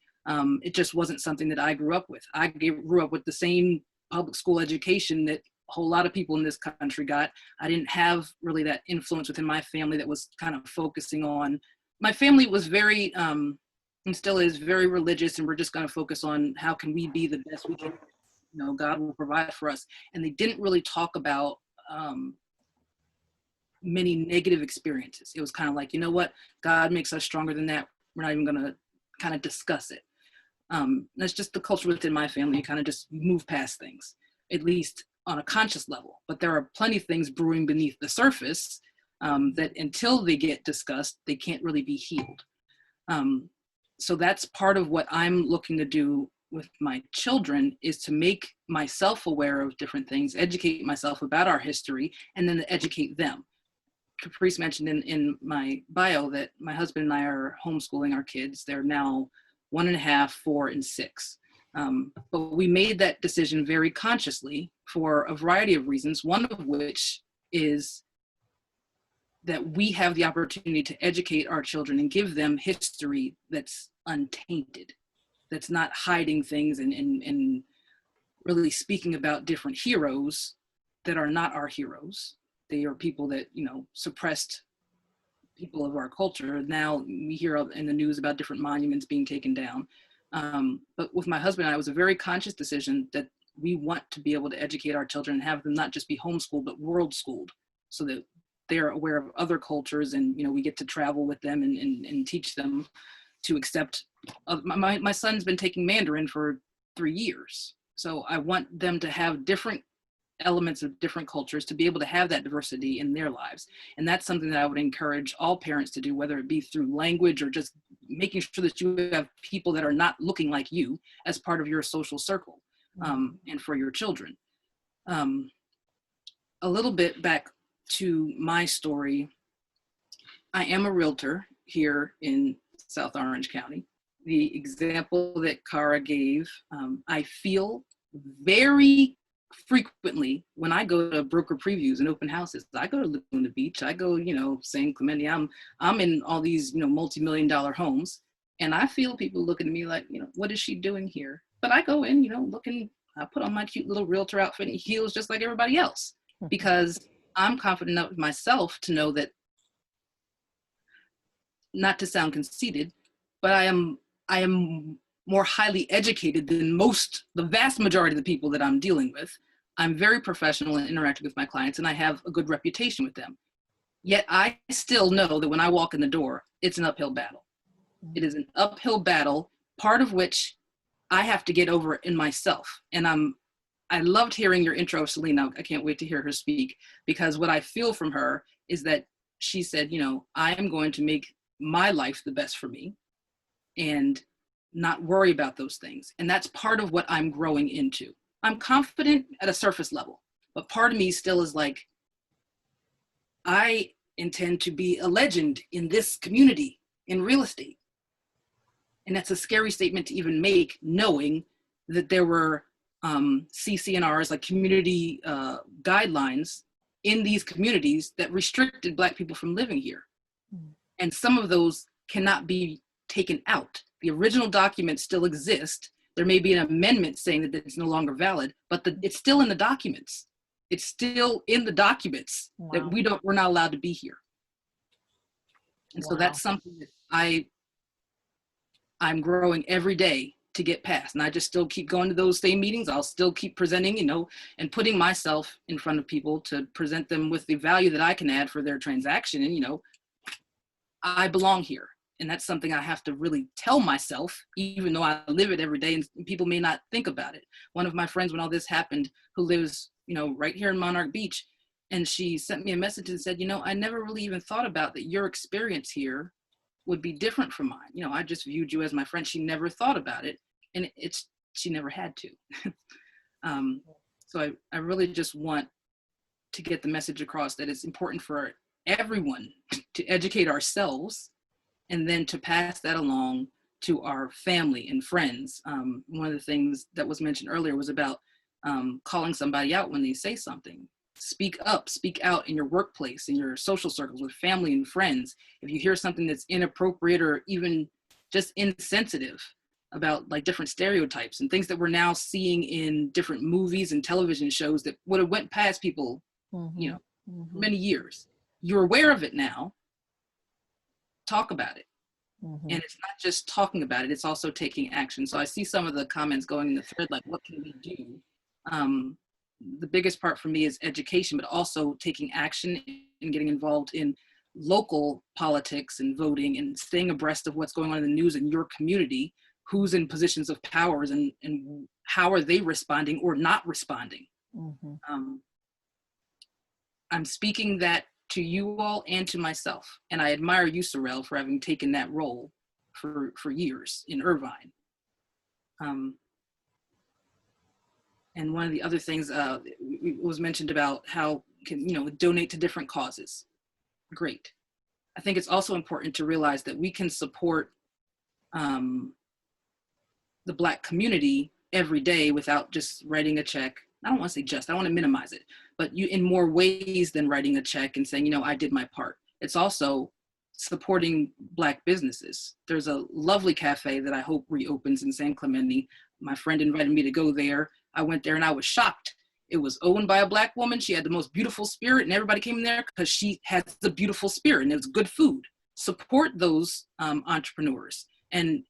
it just wasn't something that I grew up with. I grew up with the same public school education that a whole lot of people in this country got. I didn't have really that influence within my family that was kind of focusing on, my family was very, and still is very religious, and we're just going to focus on how can we be the best we can, you know, God will provide for us. And they didn't really talk about many negative experiences. It was kind of like, you know what, God makes us stronger than that. We're not even going to kind of discuss it. That's just the culture within my family. You kind of just move past things, at least on a conscious level. But there are plenty of things brewing beneath the surface that until they get discussed, they can't really be healed. So that's part of what I'm looking to do with my children, is to make myself aware of different things, educate myself about our history, and then to educate them. Caprice mentioned in my bio that my husband and I are homeschooling our kids. They're now 1.5, 4, and 6. But we made that decision very consciously for a variety of reasons, one of which is that we have the opportunity to educate our children and give them history that's untainted, that's not hiding things and really speaking about different heroes that are not our heroes. They are people that, you know, suppressed people of our culture. Now we hear in the news about different monuments being taken down. But with my husband and I, it was a very conscious decision that we want to be able to educate our children and have them not just be homeschooled, but world schooled, so that they're aware of other cultures, and, you know, we get to travel with them and teach them to accept. My son's been taking Mandarin for 3 years. So I want them to have different elements of different cultures, to be able to have that diversity in their lives. And that's something that I would encourage all parents to do, whether it be through language or just making sure that you have people that are not looking like you as part of your social circle, and for your children. A little bit back to my story. I am a realtor here in South Orange County. The example that Cara gave, I feel very frequently when I go to broker previews and open houses. I go to Laguna Beach, I go, you know, San Clemente, I'm in all these, you know, multi-million-dollar homes, and I feel people looking at me like, you know, what is she doing here? But I go in, you know, looking, I put on my cute little realtor outfit and heels just like everybody else, because I'm confident enough with myself to know that, not to sound conceited, but I am more highly educated than the vast majority of the people that I'm dealing with. I'm very professional in interacting with my clients, and I have a good reputation with them. Yet I still know that when I walk in the door, it's an uphill battle. It is an uphill battle, part of which I have to get over in myself. And I loved hearing your intro of Selina. I can't wait to hear her speak, because what I feel from her is that she said, you know, I am going to make my life the best for me and not worry about those things. And that's part of what I'm growing into. I'm confident at a surface level, but part of me still is like, I intend to be a legend in this community in real estate. And that's a scary statement to even make, knowing that there were CCNRs, like community guidelines in these communities that restricted Black people from living here. And some of those cannot be taken out. The original documents still exist. There may be an amendment saying that it's no longer valid, but it's still in the documents. It's still in the documents. Wow. That we're not allowed to be here. And wow. So that's something that I'm growing every day to get past. And I just still keep going to those same meetings. I'll still keep presenting, you know, and putting myself in front of people to present them with the value that I can add for their transaction. And, you know, I belong here. And that's something I have to really tell myself, even though I live it every day and people may not think about it. One of my friends, when all this happened, who lives, you know, right here in Monarch Beach, and she sent me a message and said, you know, I never really even thought about that your experience here would be different from mine. You know, I just viewed you as my friend. She never thought about it, and she never had to. So I really just want to get the message across that it's important for everyone to educate ourselves, and then to pass that along to our family and friends. One of the things that was mentioned earlier was about calling somebody out when they say something. Speak up, speak out in your workplace, in your social circles, with family and friends. If you hear something that's inappropriate or even just insensitive about like different stereotypes and things that we're now seeing in different movies and television shows that would have went past people, you know, many years. You're aware of it now. Talk about it. And it's not just talking about it, it's also taking action. So I see some of the comments going in the thread, like, what can we do? The biggest part for me is education, but also taking action and getting involved in local politics and voting and staying abreast of what's going on in the news in your community, who's in positions of powers and how are they responding or not responding. I'm speaking that to you all and to myself. And I admire you, Serrell, for having taken that role for years in Irvine. And one of the other things was mentioned about how can, you know, donate to different causes. Great. I think it's also important to realize that we can support the Black community every day without just writing a check. I don't want to say just, I want to minimize it, but you in more ways than writing a check and saying, you know, I did my part. It's also supporting Black businesses. There's a lovely cafe that I hope reopens in San Clemente. My friend invited me to go there. I went there and I was shocked. It was owned by a Black woman. She had the most beautiful spirit, and everybody came in there because she has the beautiful spirit and it was good food. Support those entrepreneurs. And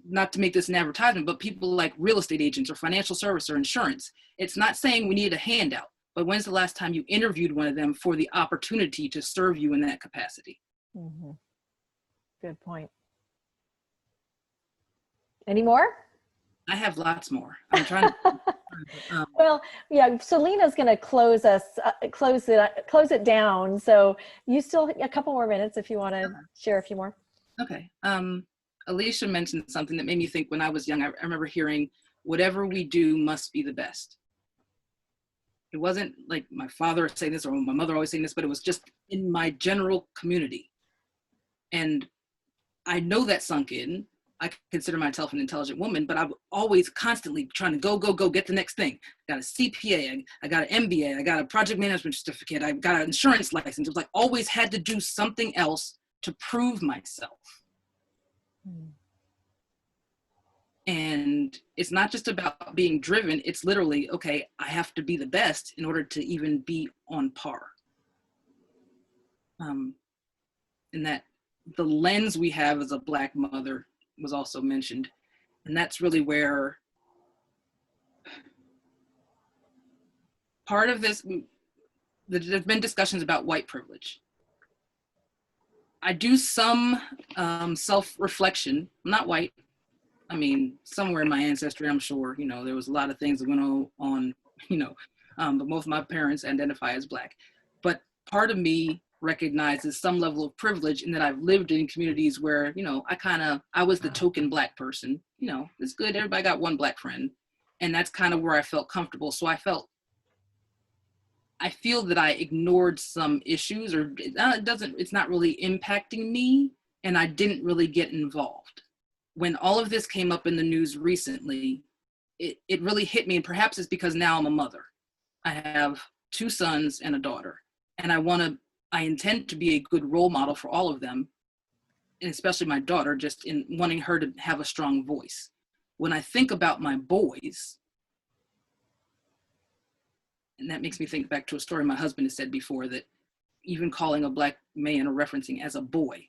not to make this an advertisement, but people like real estate agents or financial service or insurance. It's not saying we need a handout, but when's the last time you interviewed one of them for the opportunity to serve you in that capacity? Mm-hmm. Good point. Any more? I have lots more. I'm trying to. Well, yeah, Selina's going to close it down. So you still a couple more minutes if you want to share a few more. Okay. Alycia mentioned something that made me think when I was young. I remember hearing, whatever we do must be the best. It wasn't like my father saying this or my mother always saying this, but it was just in my general community. And I know that sunk in. I consider myself an intelligent woman, but I'm always constantly trying to go, get the next thing. I got a CPA, I got an MBA, I got a project management certificate, I got an insurance license. It was like always had to do something else to prove myself. And it's not just about being driven, it's literally, okay, I have to be the best in order to even be on par. And that the lens we have as a Black mother was also mentioned. And that's really where part of this, there's been discussions about white privilege. I do some self-reflection. I'm not white. I mean, somewhere in my ancestry, I'm sure, you know, there was a lot of things that went on, you know, but most of my parents identify as Black. But part of me recognizes some level of privilege in that I've lived in communities where, you know, I was the token Black person. You know, it's good, everybody got one Black friend. And that's kind of where I felt comfortable. So I feel that I ignored some issues, or it's not really impacting me, and I didn't really get involved. When all of this came up in the news recently, it really hit me, and perhaps it's because now I'm a mother. I have 2 sons and a daughter, and I intend to be a good role model for all of them, and especially my daughter, just in wanting her to have a strong voice. When I think about my boys, and that makes me think back to a story my husband has said before, that even calling a Black man or referencing as a boy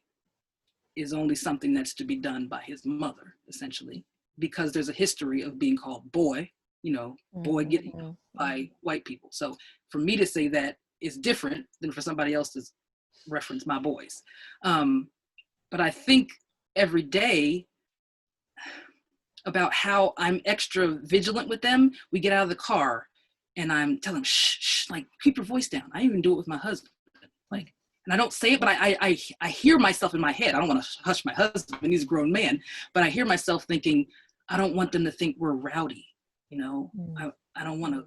is only something that's to be done by his mother, essentially, because there's a history of being called boy, you know, boy getting by white people. So for me to say that is different than for somebody else to reference my boys. But I think every day about how I'm extra vigilant with them. We get out of the car and I'm telling them, shh, like keep your voice down. I even do it with my husband. Like, and I don't say it, but I hear myself in my head. I don't want to hush my husband, he's a grown man, but I hear myself thinking, I don't want them to think we're rowdy. You know, I don't want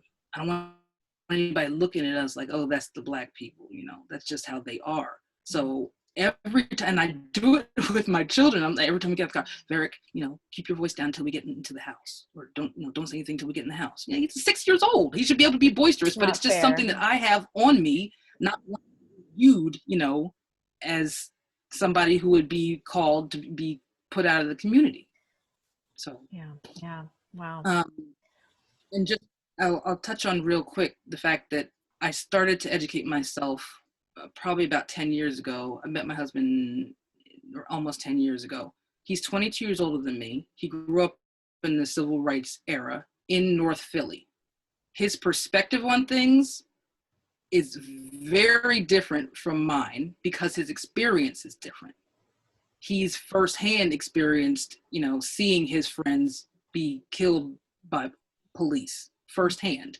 anybody looking at us like, oh, that's the Black people, you know, that's just how they are. So every time, and I do it with my children, every time we get out the car, Varick, you know, keep your voice down until we get into the house, or don't say anything until we get in the house. Yeah, he's 6 years old. He should be able to be boisterous, but it's just something that I have on me, not viewed, you know, as somebody who would be called to be put out of the community. So yeah, wow. And just I'll touch on real quick the fact that I started to educate myself probably about 10 years ago. I met my husband almost 10 years ago. He's 22 years older than me. He grew up in the civil rights era in North Philly. His perspective on things is very different from mine because his experience is different. He's firsthand experienced, you know, seeing his friends be killed by police firsthand.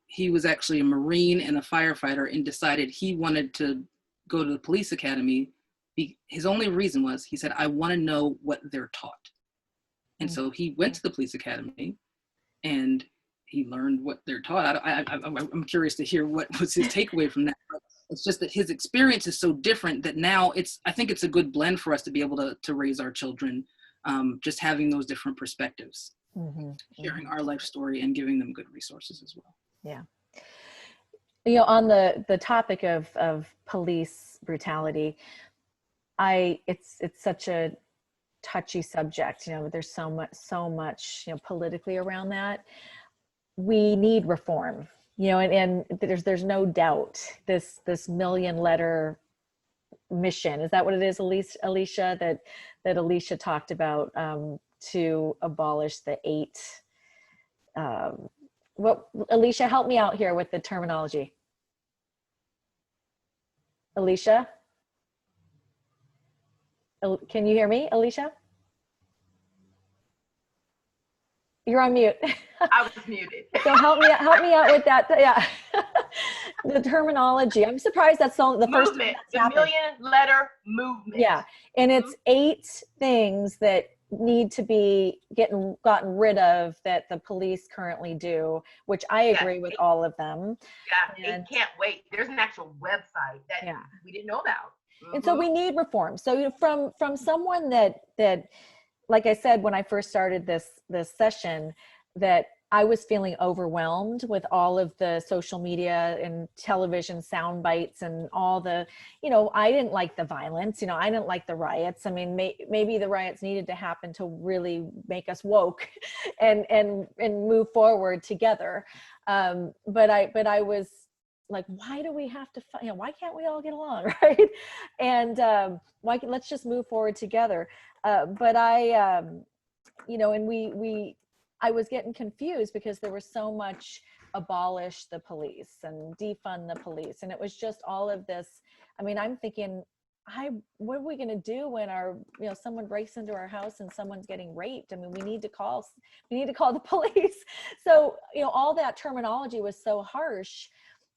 He was actually a Marine and a firefighter and decided he wanted to go to the police academy. His only reason was, he said, I want to know what they're taught. And so he went to the police academy and he learned what they're taught. I'm curious to hear what was his takeaway from that. But it's just that his experience is so different that now I think it's a good blend for us to be able to raise our children just having those different perspectives, Mm-hmm. sharing our life story and giving them good resources as well. Yeah. You know, on the topic of police brutality, it's such a touchy subject. You know, there's so much, you know, politically around that. We need reform, you know, and there's no doubt this million letter mission, is that what it is, Alycia, that Alycia talked about, to abolish the 8, what, Alycia, help me out here with the terminology. Alycia? Can you hear me, Alycia? You're on mute. I was muted. So help me out with that. Yeah. The terminology. I'm surprised that's the first time Movement, that's the happened. million-letter movement. Yeah. And it's 8 things that need to be gotten rid of that the police currently do, which I agree with all of them. Yeah, And it can't wait. There's an actual website that we didn't know about. And so we need reform. So from someone that like I said when I first started this session, that I was feeling overwhelmed with all of the social media and television sound bites and all the, you know, I didn't like the violence, you know, I didn't like the riots. I mean, maybe the riots needed to happen to really make us woke and move forward together. But I was like, why do we have to fight? You know, why can't we all get along, right? And let's just move forward together. But I, you know, and I was getting confused because there was so much abolish the police and defund the police. And it was just all of this. I mean, I'm thinking, what are we going to do when someone breaks into our house and someone's getting raped? I mean, we need to call the police. So, you know, all that terminology was so harsh.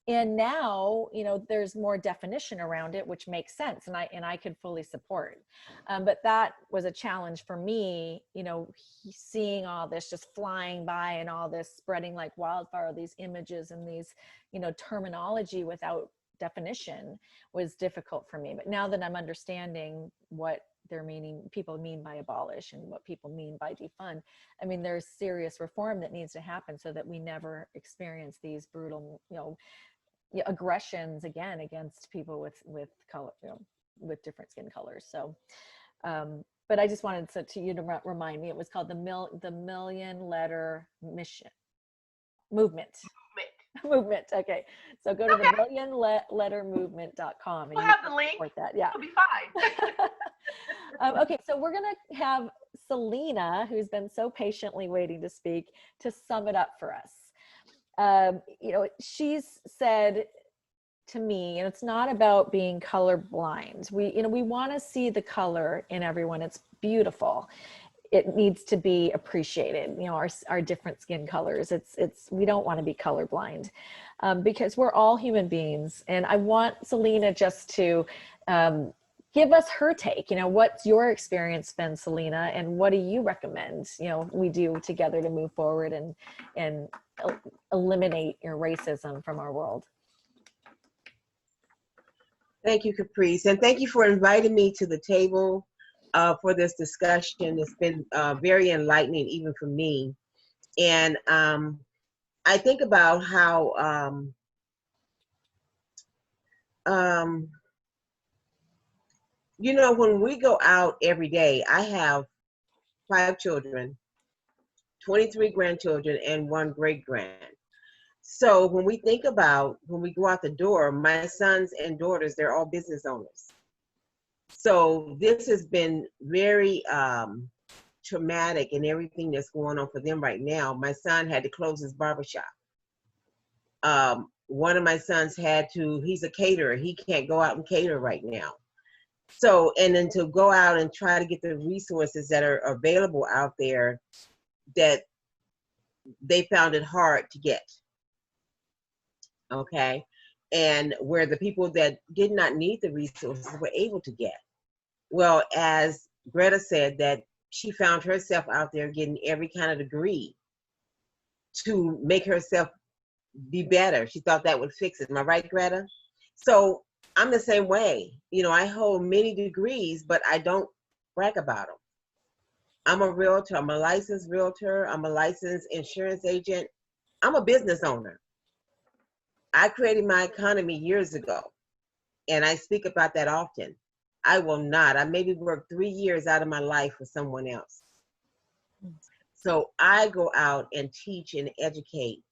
And now, you know, there's more definition around it, which makes sense. And I could fully support. But that was a challenge for me, you know, seeing all this just flying by and all this spreading like wildfire, these images and these, you know, terminology without definition was difficult for me. But now that I'm understanding what people mean by abolish and what people mean by defund, I mean, there's serious reform that needs to happen so that we never experience these brutal, you know, aggressions again against people with color, you know, with different skin colors. So, but I just wanted you to remind me, it was called the million letter movement. Okay. So go to the millionlettermovement.com and We'll you have can the link. support that. Yeah. It'll be fine. Okay. So we're going to have Selina, who's been so patiently waiting to speak, to sum it up for us. You know, she's said to me, and it's not about being colorblind. We want to see the color in everyone. It's beautiful. It needs to be appreciated. You know, our different skin colors. We don't want to be colorblind, because we're all human beings. And I want Selina just to give us her take. You know, what's your experience been, Selina, and what do you recommend, you know, we do together to move forward and eliminate your racism from our world? Thank you, Caprice, and thank you for inviting me to the table for this discussion. It's been very enlightening, even for me. And I think about how you know, when we go out every day, I have 5 children, 23 grandchildren, and 1 great-grand. So when we think about, when we go out the door, my sons and daughters, they're all business owners. So this has been very traumatic in everything that's going on for them right now. My son had to close his barbershop. One of my sons he's a caterer. He can't go out and cater right now. So, and then to go out and try to get the resources that are available out there, that they found it hard to get. Okay. And where the people that did not need the resources were able to get. Well, as Greta said, that she found herself out there getting every kind of degree to make herself be better. She thought that would fix it. Am I right, Greta? So I'm the same way. You know, I hold many degrees, but I don't brag about them. I'm a realtor. I'm a licensed realtor. I'm a licensed insurance agent. I'm a business owner. I created my economy years ago, and I speak about that often. I will not. I maybe work 3 years out of my life for someone else. So I go out and teach and educate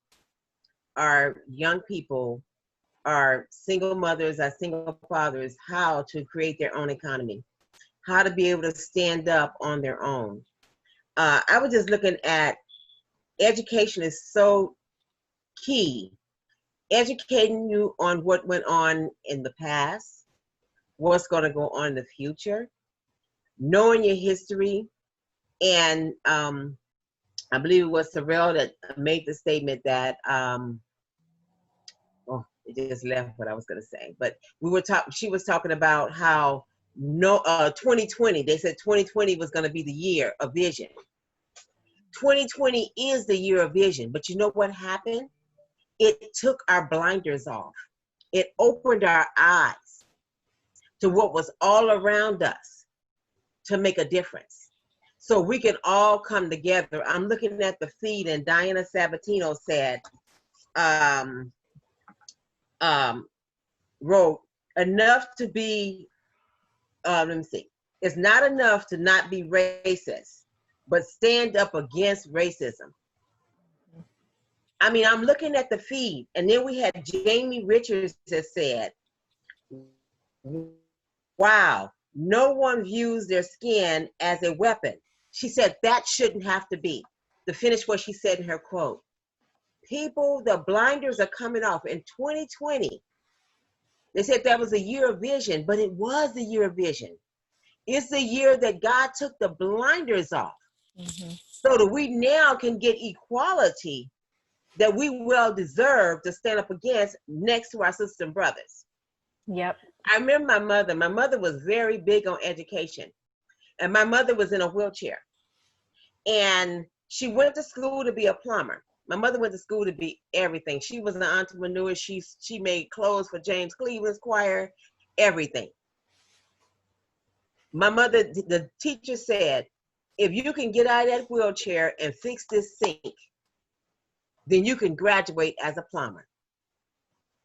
our young people, our single mothers, our single fathers, how to create their own economy, how to be able to stand up on their own. I was just looking at education is so key. Educating you on what went on in the past, what's going to go on in the future, knowing your history. And I believe it was Serrell that made the statement that, oh, it just left what I was going to say. But she was talking about how 2020, they said 2020 was going to be the year of vision. 2020 is the year of vision, but you know what happened? It took our blinders off. It opened our eyes to what was all around us to make a difference. So we can all come together. I'm looking at the feed, and Diana Sabatino said, wrote, enough to be, let me see, it's not enough to not be racist, but stand up against racism. I mean, I'm looking at the feed, and then we had Jamie Richards that said, wow, no one views their skin as a weapon. She said that shouldn't have to be. To finish what she said in her quote. People, the blinders are coming off. In 2020, they said that was a year of vision, but it was the year of vision. It's the year that God took the blinders off. Mm-hmm. So that we now can get equality that we well deserve to stand up against next to our sisters and brothers. Yep. I remember my mother. My mother was very big on education, and my mother was in a wheelchair. And she went to school to be a plumber. My mother went to school to be everything. She was an entrepreneur. She made clothes for James Cleveland's choir, everything. My mother, the teacher said, if you can get out of that wheelchair and fix this sink, then you can graduate as a plumber.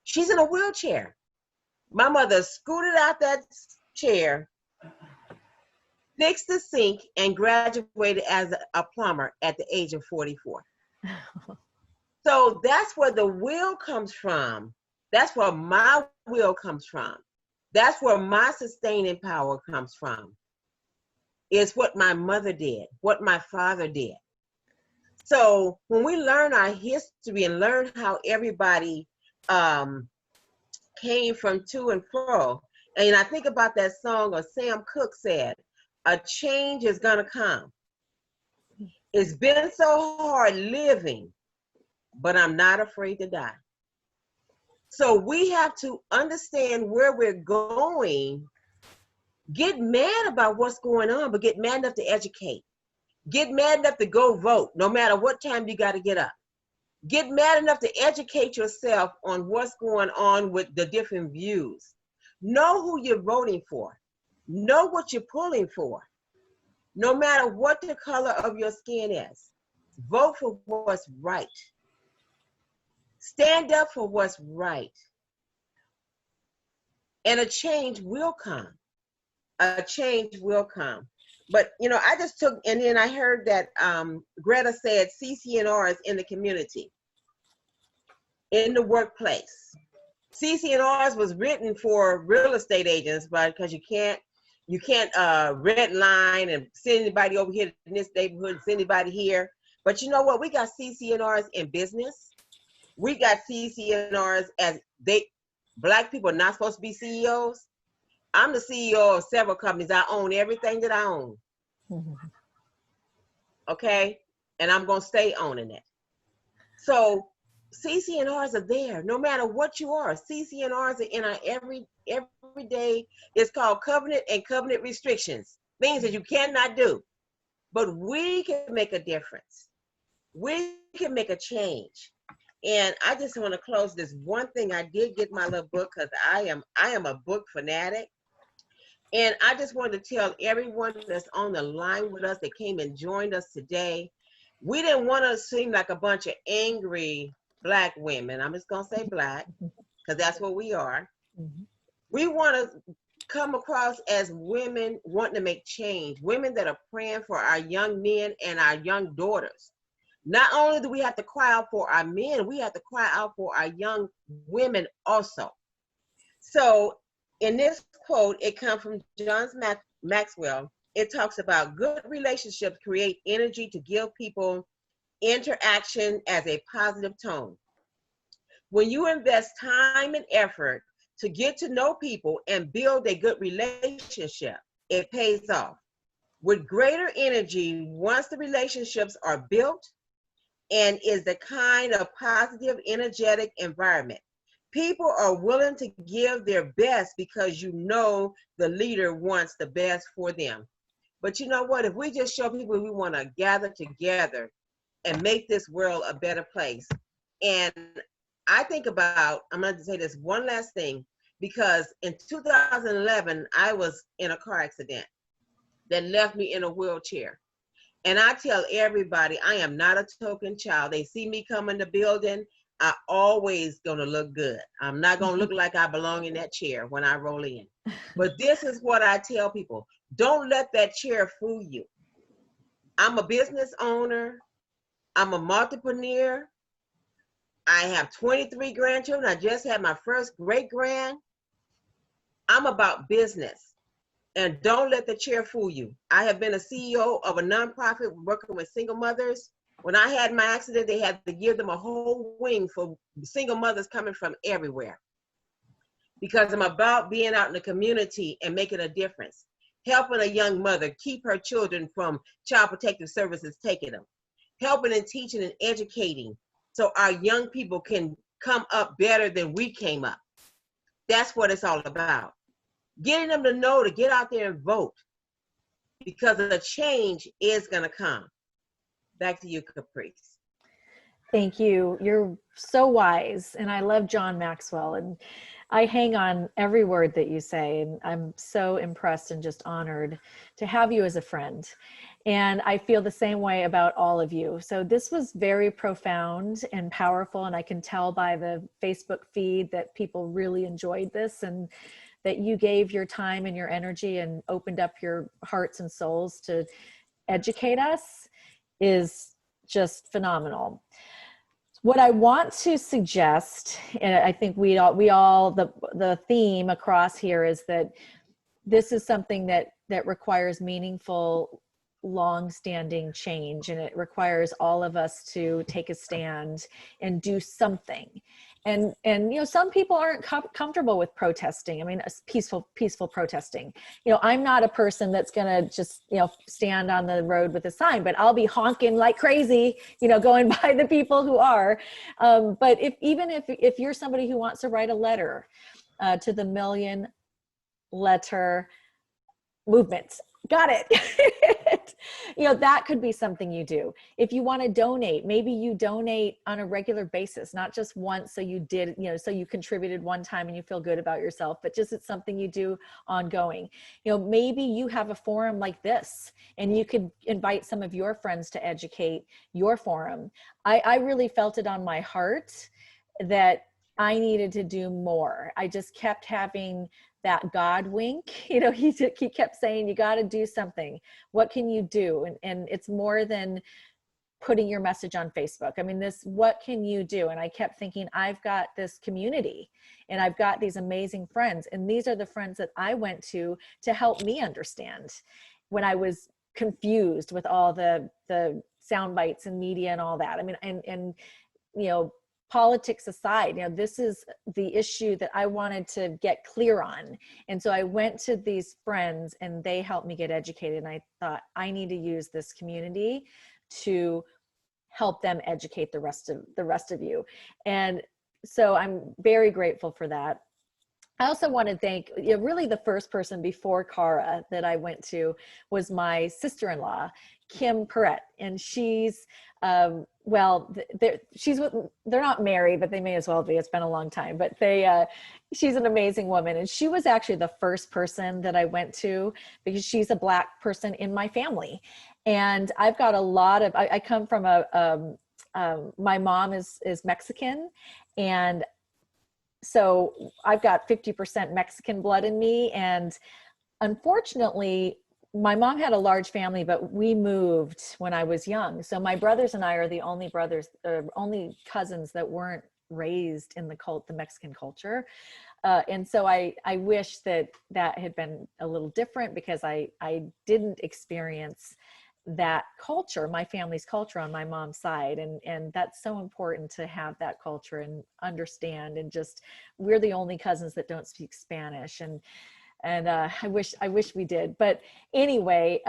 She's in a wheelchair. My mother scooted out that chair, fixed the sink, and graduated as a plumber at the age of 44. So that's where the will comes from. That's where my will comes from. That's where my sustaining power comes from. It's what my mother did, what my father did. So when we learn our history and learn how everybody came from to and fro, and I think about that song of Sam Cooke said, a change is gonna come. It's been so hard living, but I'm not afraid to die. So we have to understand where we're going, get mad about what's going on, but get mad enough to educate. Get mad enough to go vote, no matter what time you got to get up. Get mad enough to educate yourself on what's going on with the different views. Know who you're voting for. Know what you're pulling for. No matter what the color of your skin is, vote for what's right. Stand up for what's right. And a change will come. A change will come. But, you know, I just took, and then I heard that Greta said CC&Rs in the community, in the workplace. CC&Rs was written for real estate agents, but because you can't red line and send anybody over here in this neighborhood, send anybody here. But you know what? We got CC&Rs in business. We got CC&Rs as Black people are not supposed to be CEOs. I'm the CEO of several companies. I own everything that I own. Mm-hmm. Okay? And I'm going to stay owning it. So CC&Rs are there no matter what you are. CC&Rs are in our every day. It's called covenant and covenant restrictions, things that you cannot do. But we can make a difference. We can make a change. And I just want to close this one thing. I did get my little book because I am a book fanatic. And I just wanted to tell everyone that's on the line with us that came and joined us today, we didn't want to seem like a bunch of angry Black women. I'm just going to say Black, because that's what we are. Mhm. We want to come across as women wanting to make change, women that are praying for our young men and our young daughters. Not only do we have to cry out for our men, we have to cry out for our young women also. So in this quote, it comes from John Maxwell. It talks about good relationships create energy to give people interaction as a positive tone. When you invest time and effort to get to know people and build a good relationship, it pays off. With greater energy, once the relationships are built and is the kind of positive, energetic environment, people are willing to give their best because you know the leader wants the best for them. But you know what? If we just show people we want to gather together and make this world a better place. And I think about, I'm going to say this one last thing, because in 2011, I was in a car accident that left me in a wheelchair. And I tell everybody, I am not a token child. They see me come in the building, I always gonna look good. I'm not gonna look like I belong in that chair when I roll in. But this is what I tell people. Don't let that chair fool you. I'm a business owner. I'm a multipreneur. I have 23 grandchildren. I just had my first great grand. I'm about business. And don't let the chair fool you. I have been a CEO of a nonprofit working with single mothers. When I had my accident, they had to give them a whole wing for single mothers coming from everywhere. Because I'm about being out in the community and making a difference. Helping a young mother keep her children from Child Protective Services taking them. Helping and teaching and educating so our young people can come up better than we came up. That's what it's all about. Getting them to know to get out there and vote, because the change is going to come. Back to you, Caprice. Thank you. You're so wise. And I love John Maxwell. And I hang on every word that you say. And I'm so impressed and just honored to have you as a friend. And I feel the same way about all of you. So this was very profound and powerful. And I can tell by the Facebook feed that people really enjoyed this, and that you gave your time and your energy and opened up your hearts and souls to educate us is just phenomenal. What I want to suggest, and I think the theme across here is that this is something that requires meaningful, long-standing change, and it requires all of us to take a stand and do something. And you know, some people aren't comfortable with protesting. I mean, peaceful protesting. You know, I'm not a person that's gonna just, you know, stand on the road with a sign, but I'll be honking like crazy, you know, going by the people who are. But if you're somebody who wants to write a letter to the Million Letter Movement, got it. You know, that could be something you do. If you want to donate, maybe you donate on a regular basis, not just once. So you did, you know, so you contributed one time and you feel good about yourself, but just it's something you do ongoing. You know, maybe you have a forum like this and you could invite some of your friends to educate your forum. I really felt it on my heart that I needed to do more. I just kept having that God wink, you know, he kept saying, you got to do something. What can you do? And it's more than putting your message on Facebook. I mean, what can you do? And I kept thinking, I've got this community and I've got these amazing friends. And these are the friends that I went to help me understand when I was confused with all the sound bites and media and all that. I mean, and you know, politics aside, you know, this is the issue that I wanted to get clear on. And so I went to these friends and they helped me get educated. And I thought, I need to use this community to help them educate the rest of you. And so I'm very grateful for that. I also want to thank, you know, really the first person before Cara that I went to was my sister-in-law, Kim Perrette. And she's well, they're not married, but they may as well be. It's been a long time, but she's an amazing woman. And she was actually the first person that I went to because she's a Black person in my family. And I've got a lot of, I come from my mom is Mexican. And so I've got 50% Mexican blood in me. And unfortunately, my mom had a large family, but we moved when I was young. So my brothers and I are the only only cousins that weren't raised in the Mexican culture. And so I wish that had been a little different because I didn't experience that culture, my family's culture on my mom's side. And that's so important to have that culture and understand. And just, we're the only cousins that don't speak Spanish. And I wish we did. But anyway,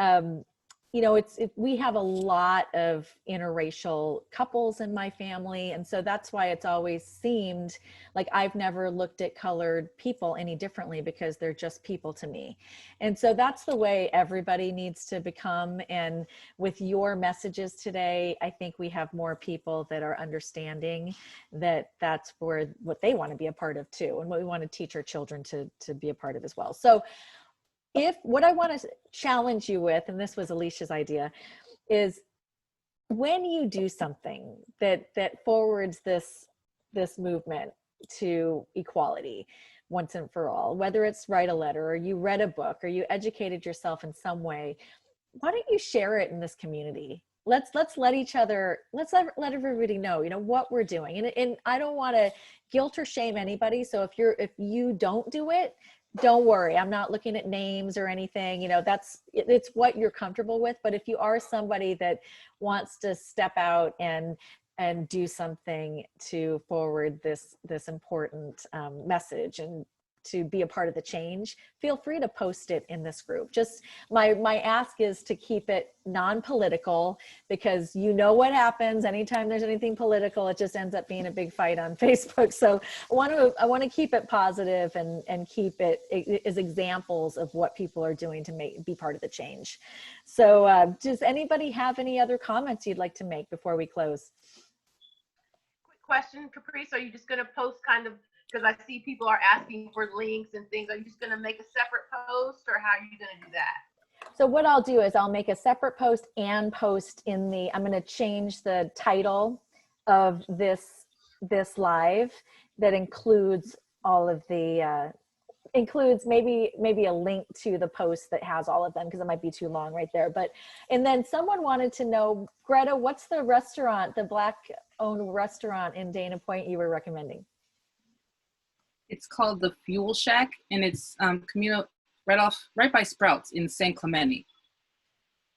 we have a lot of interracial couples in my family. And so that's why it's always seemed like I've never looked at colored people any differently because they're just people to me. And so that's the way everybody needs to become. And with your messages today, I think we have more people that are understanding that that's what they want to be a part of too. And what we want to teach our children to be a part of as well. So what I want to challenge you with, and this was Alicia's idea, is when you do something that forwards this movement to equality once and for all, whether it's write a letter or you read a book or you educated yourself in some way, why don't you share it in this community? Let's let everybody know, what we're doing. And I don't want to guilt or shame anybody. So if you don't do it, don't worry. I'm not looking at names or anything. It's what you're comfortable with. But if you are somebody that wants to step out and do something to forward this important message and to be a part of the change, feel free to post it in this group. Just my ask is to keep it non-political, because what happens anytime there's anything political, it just ends up being a big fight on Facebook. So I want to keep it positive and keep it as examples of what people are doing to be part of the change. So does anybody have any other comments you'd like to make before we close? Quick question, Caprice, are you just going to post kind of, because I see people are asking for links and things, are you just going to make a separate post, or how are you going to do that? So what I'll do is I'll make a separate post and post I'm going to change the title of this live that includes all of the, includes maybe a link to the post that has all of them, because it might be too long right there. And then someone wanted to know, Greta, what's the restaurant, the Black-owned restaurant in Dana Point you were recommending? It's called the Fuel Shack, and it's right by Sprouts in San Clemente.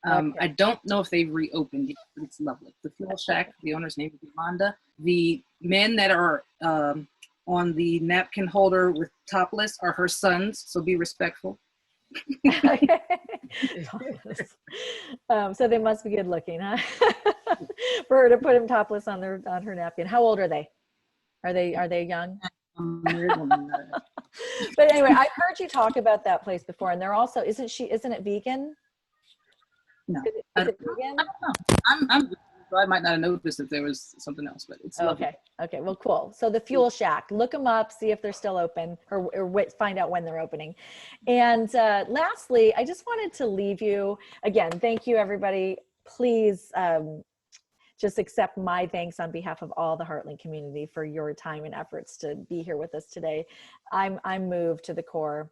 Okay. I don't know if they've reopened yet, but it's lovely. The Fuel Shack, the owner's name is Yolanda. The men that are on the napkin holder with topless are her sons, so be respectful. So they must be good looking, huh? For her to put him topless on her napkin. How old are they? Are they young? But anyway, I've heard you talk about that place before, and they're also, isn't it vegan? No. Is it vegan? I might not have noticed if there was something else, but it's lovely. Okay, well, cool. So the Fuel Shack, look them up, see if they're still open, or find out when they're opening. And lastly, I just wanted to leave you, again, thank you everybody. Please just accept my thanks on behalf of all the Heartland community for your time and efforts to be here with us today. I'm moved to the core.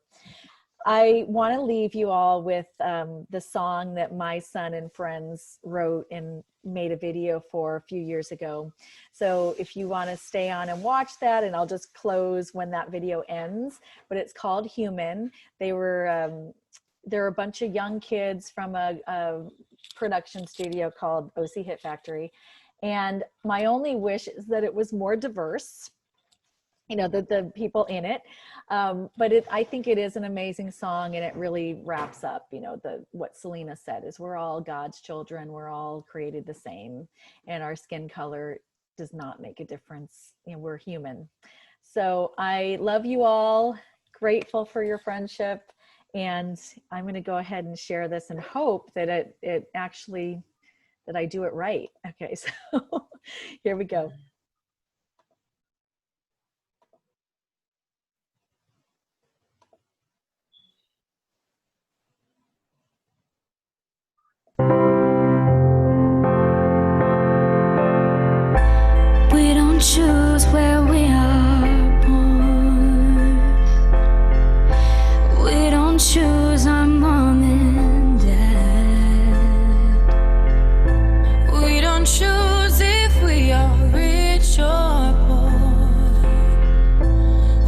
I want to leave you all with the song that my son and friends wrote and made a video for a few years ago. So if you want to stay on and watch that, and I'll just close when that video ends, but it's called Human. They're a bunch of young kids from a production studio called OC Hit Factory. And my only wish is that it was more diverse, the people in it. But I think it is an amazing song, and it really wraps up, what Selina said is we're all God's children. We're all created the same, and our skin color does not make a difference. We're human. So I love you all, grateful for your friendship. And I'm going to go ahead and share this and hope that it actually Did I do it right? Okay, so here we go. We don't choose where we are born. We don't choose our mom and dad. We don't choose if we are rich or poor,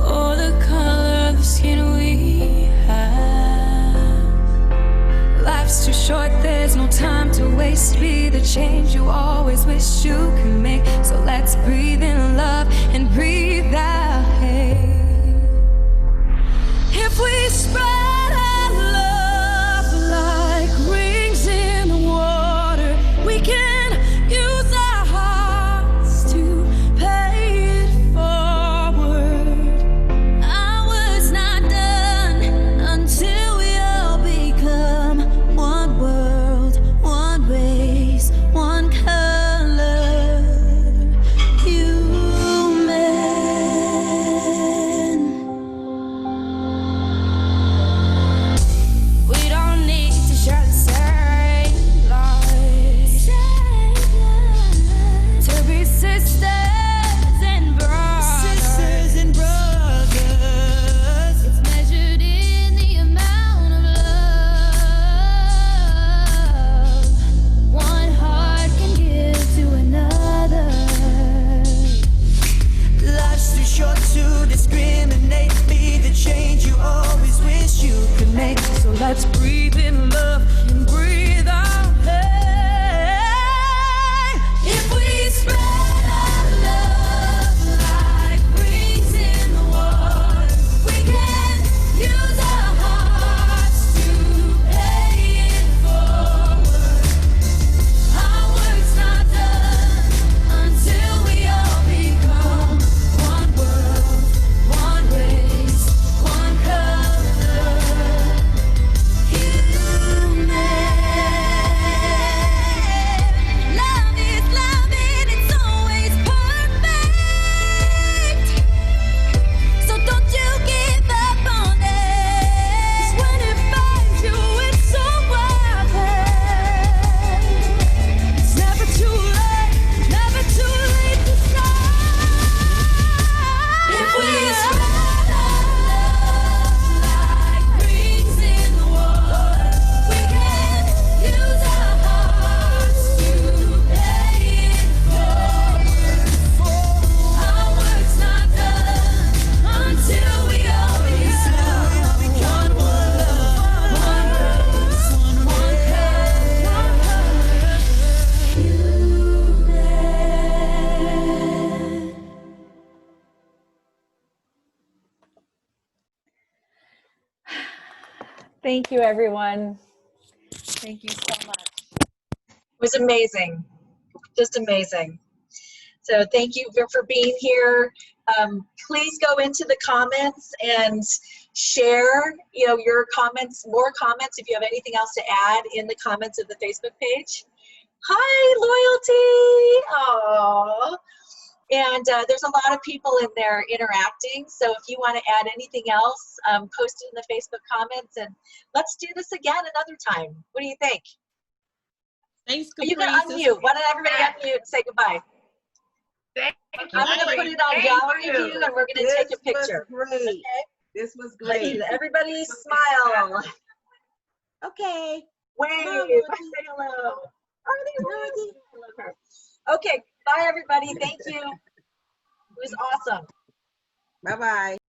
or the color of the skin we have. Life's too short, there's no time to waste. Be the change you always wish you could make. So let's breathe in love and breathe out hate. If we spread our love like rings in the water, we can use our hearts to pay it forward. Our work's not done until we all become one world, one race, one color. Human. We don't need to share the same lives to be sisters and brothers. Sisters and brothers. It's measured in the amount of love one heart can give to another. Life's too short to discriminate. Be the change you always wish you could make. So let's breathe in love and breathe out hate. If we spread our love like rings in the water, we can use our hearts to pay it forward. Our work's not done until we all become one world, one race, one color. Human. Love is love and it's always perfect. So don't you give up on it. 'Cause when it finds you, it's so worth it. It's never too late to start. If we spread our love like rings in the water, we can use our hearts to pay it forward. Our work's not done until we all become one world, one race, one color. Human. Thank you, everyone. Thank you so much. It was amazing, just amazing. So thank you for being here. Please go into the comments and share, your comments, more comments if you have anything else to add in the comments of the Facebook page. Hi, Loyalty. Aww. And there's a lot of people in there interacting. So if you want to add anything else, post it in the Facebook comments, and let's do this again another time. What do you think? Thanks, You can Caprice. unmute. Why don't everybody unmute and say goodbye? Thank you. I'm going to put it on Thank gallery you. view, and we're going to take a picture. Great. Okay? This was great. Everybody smile. Okay. Wave. Bye. Say hello. Arlie. Hello, her. Okay. Bye, everybody. Thank you. It was awesome. Bye-bye.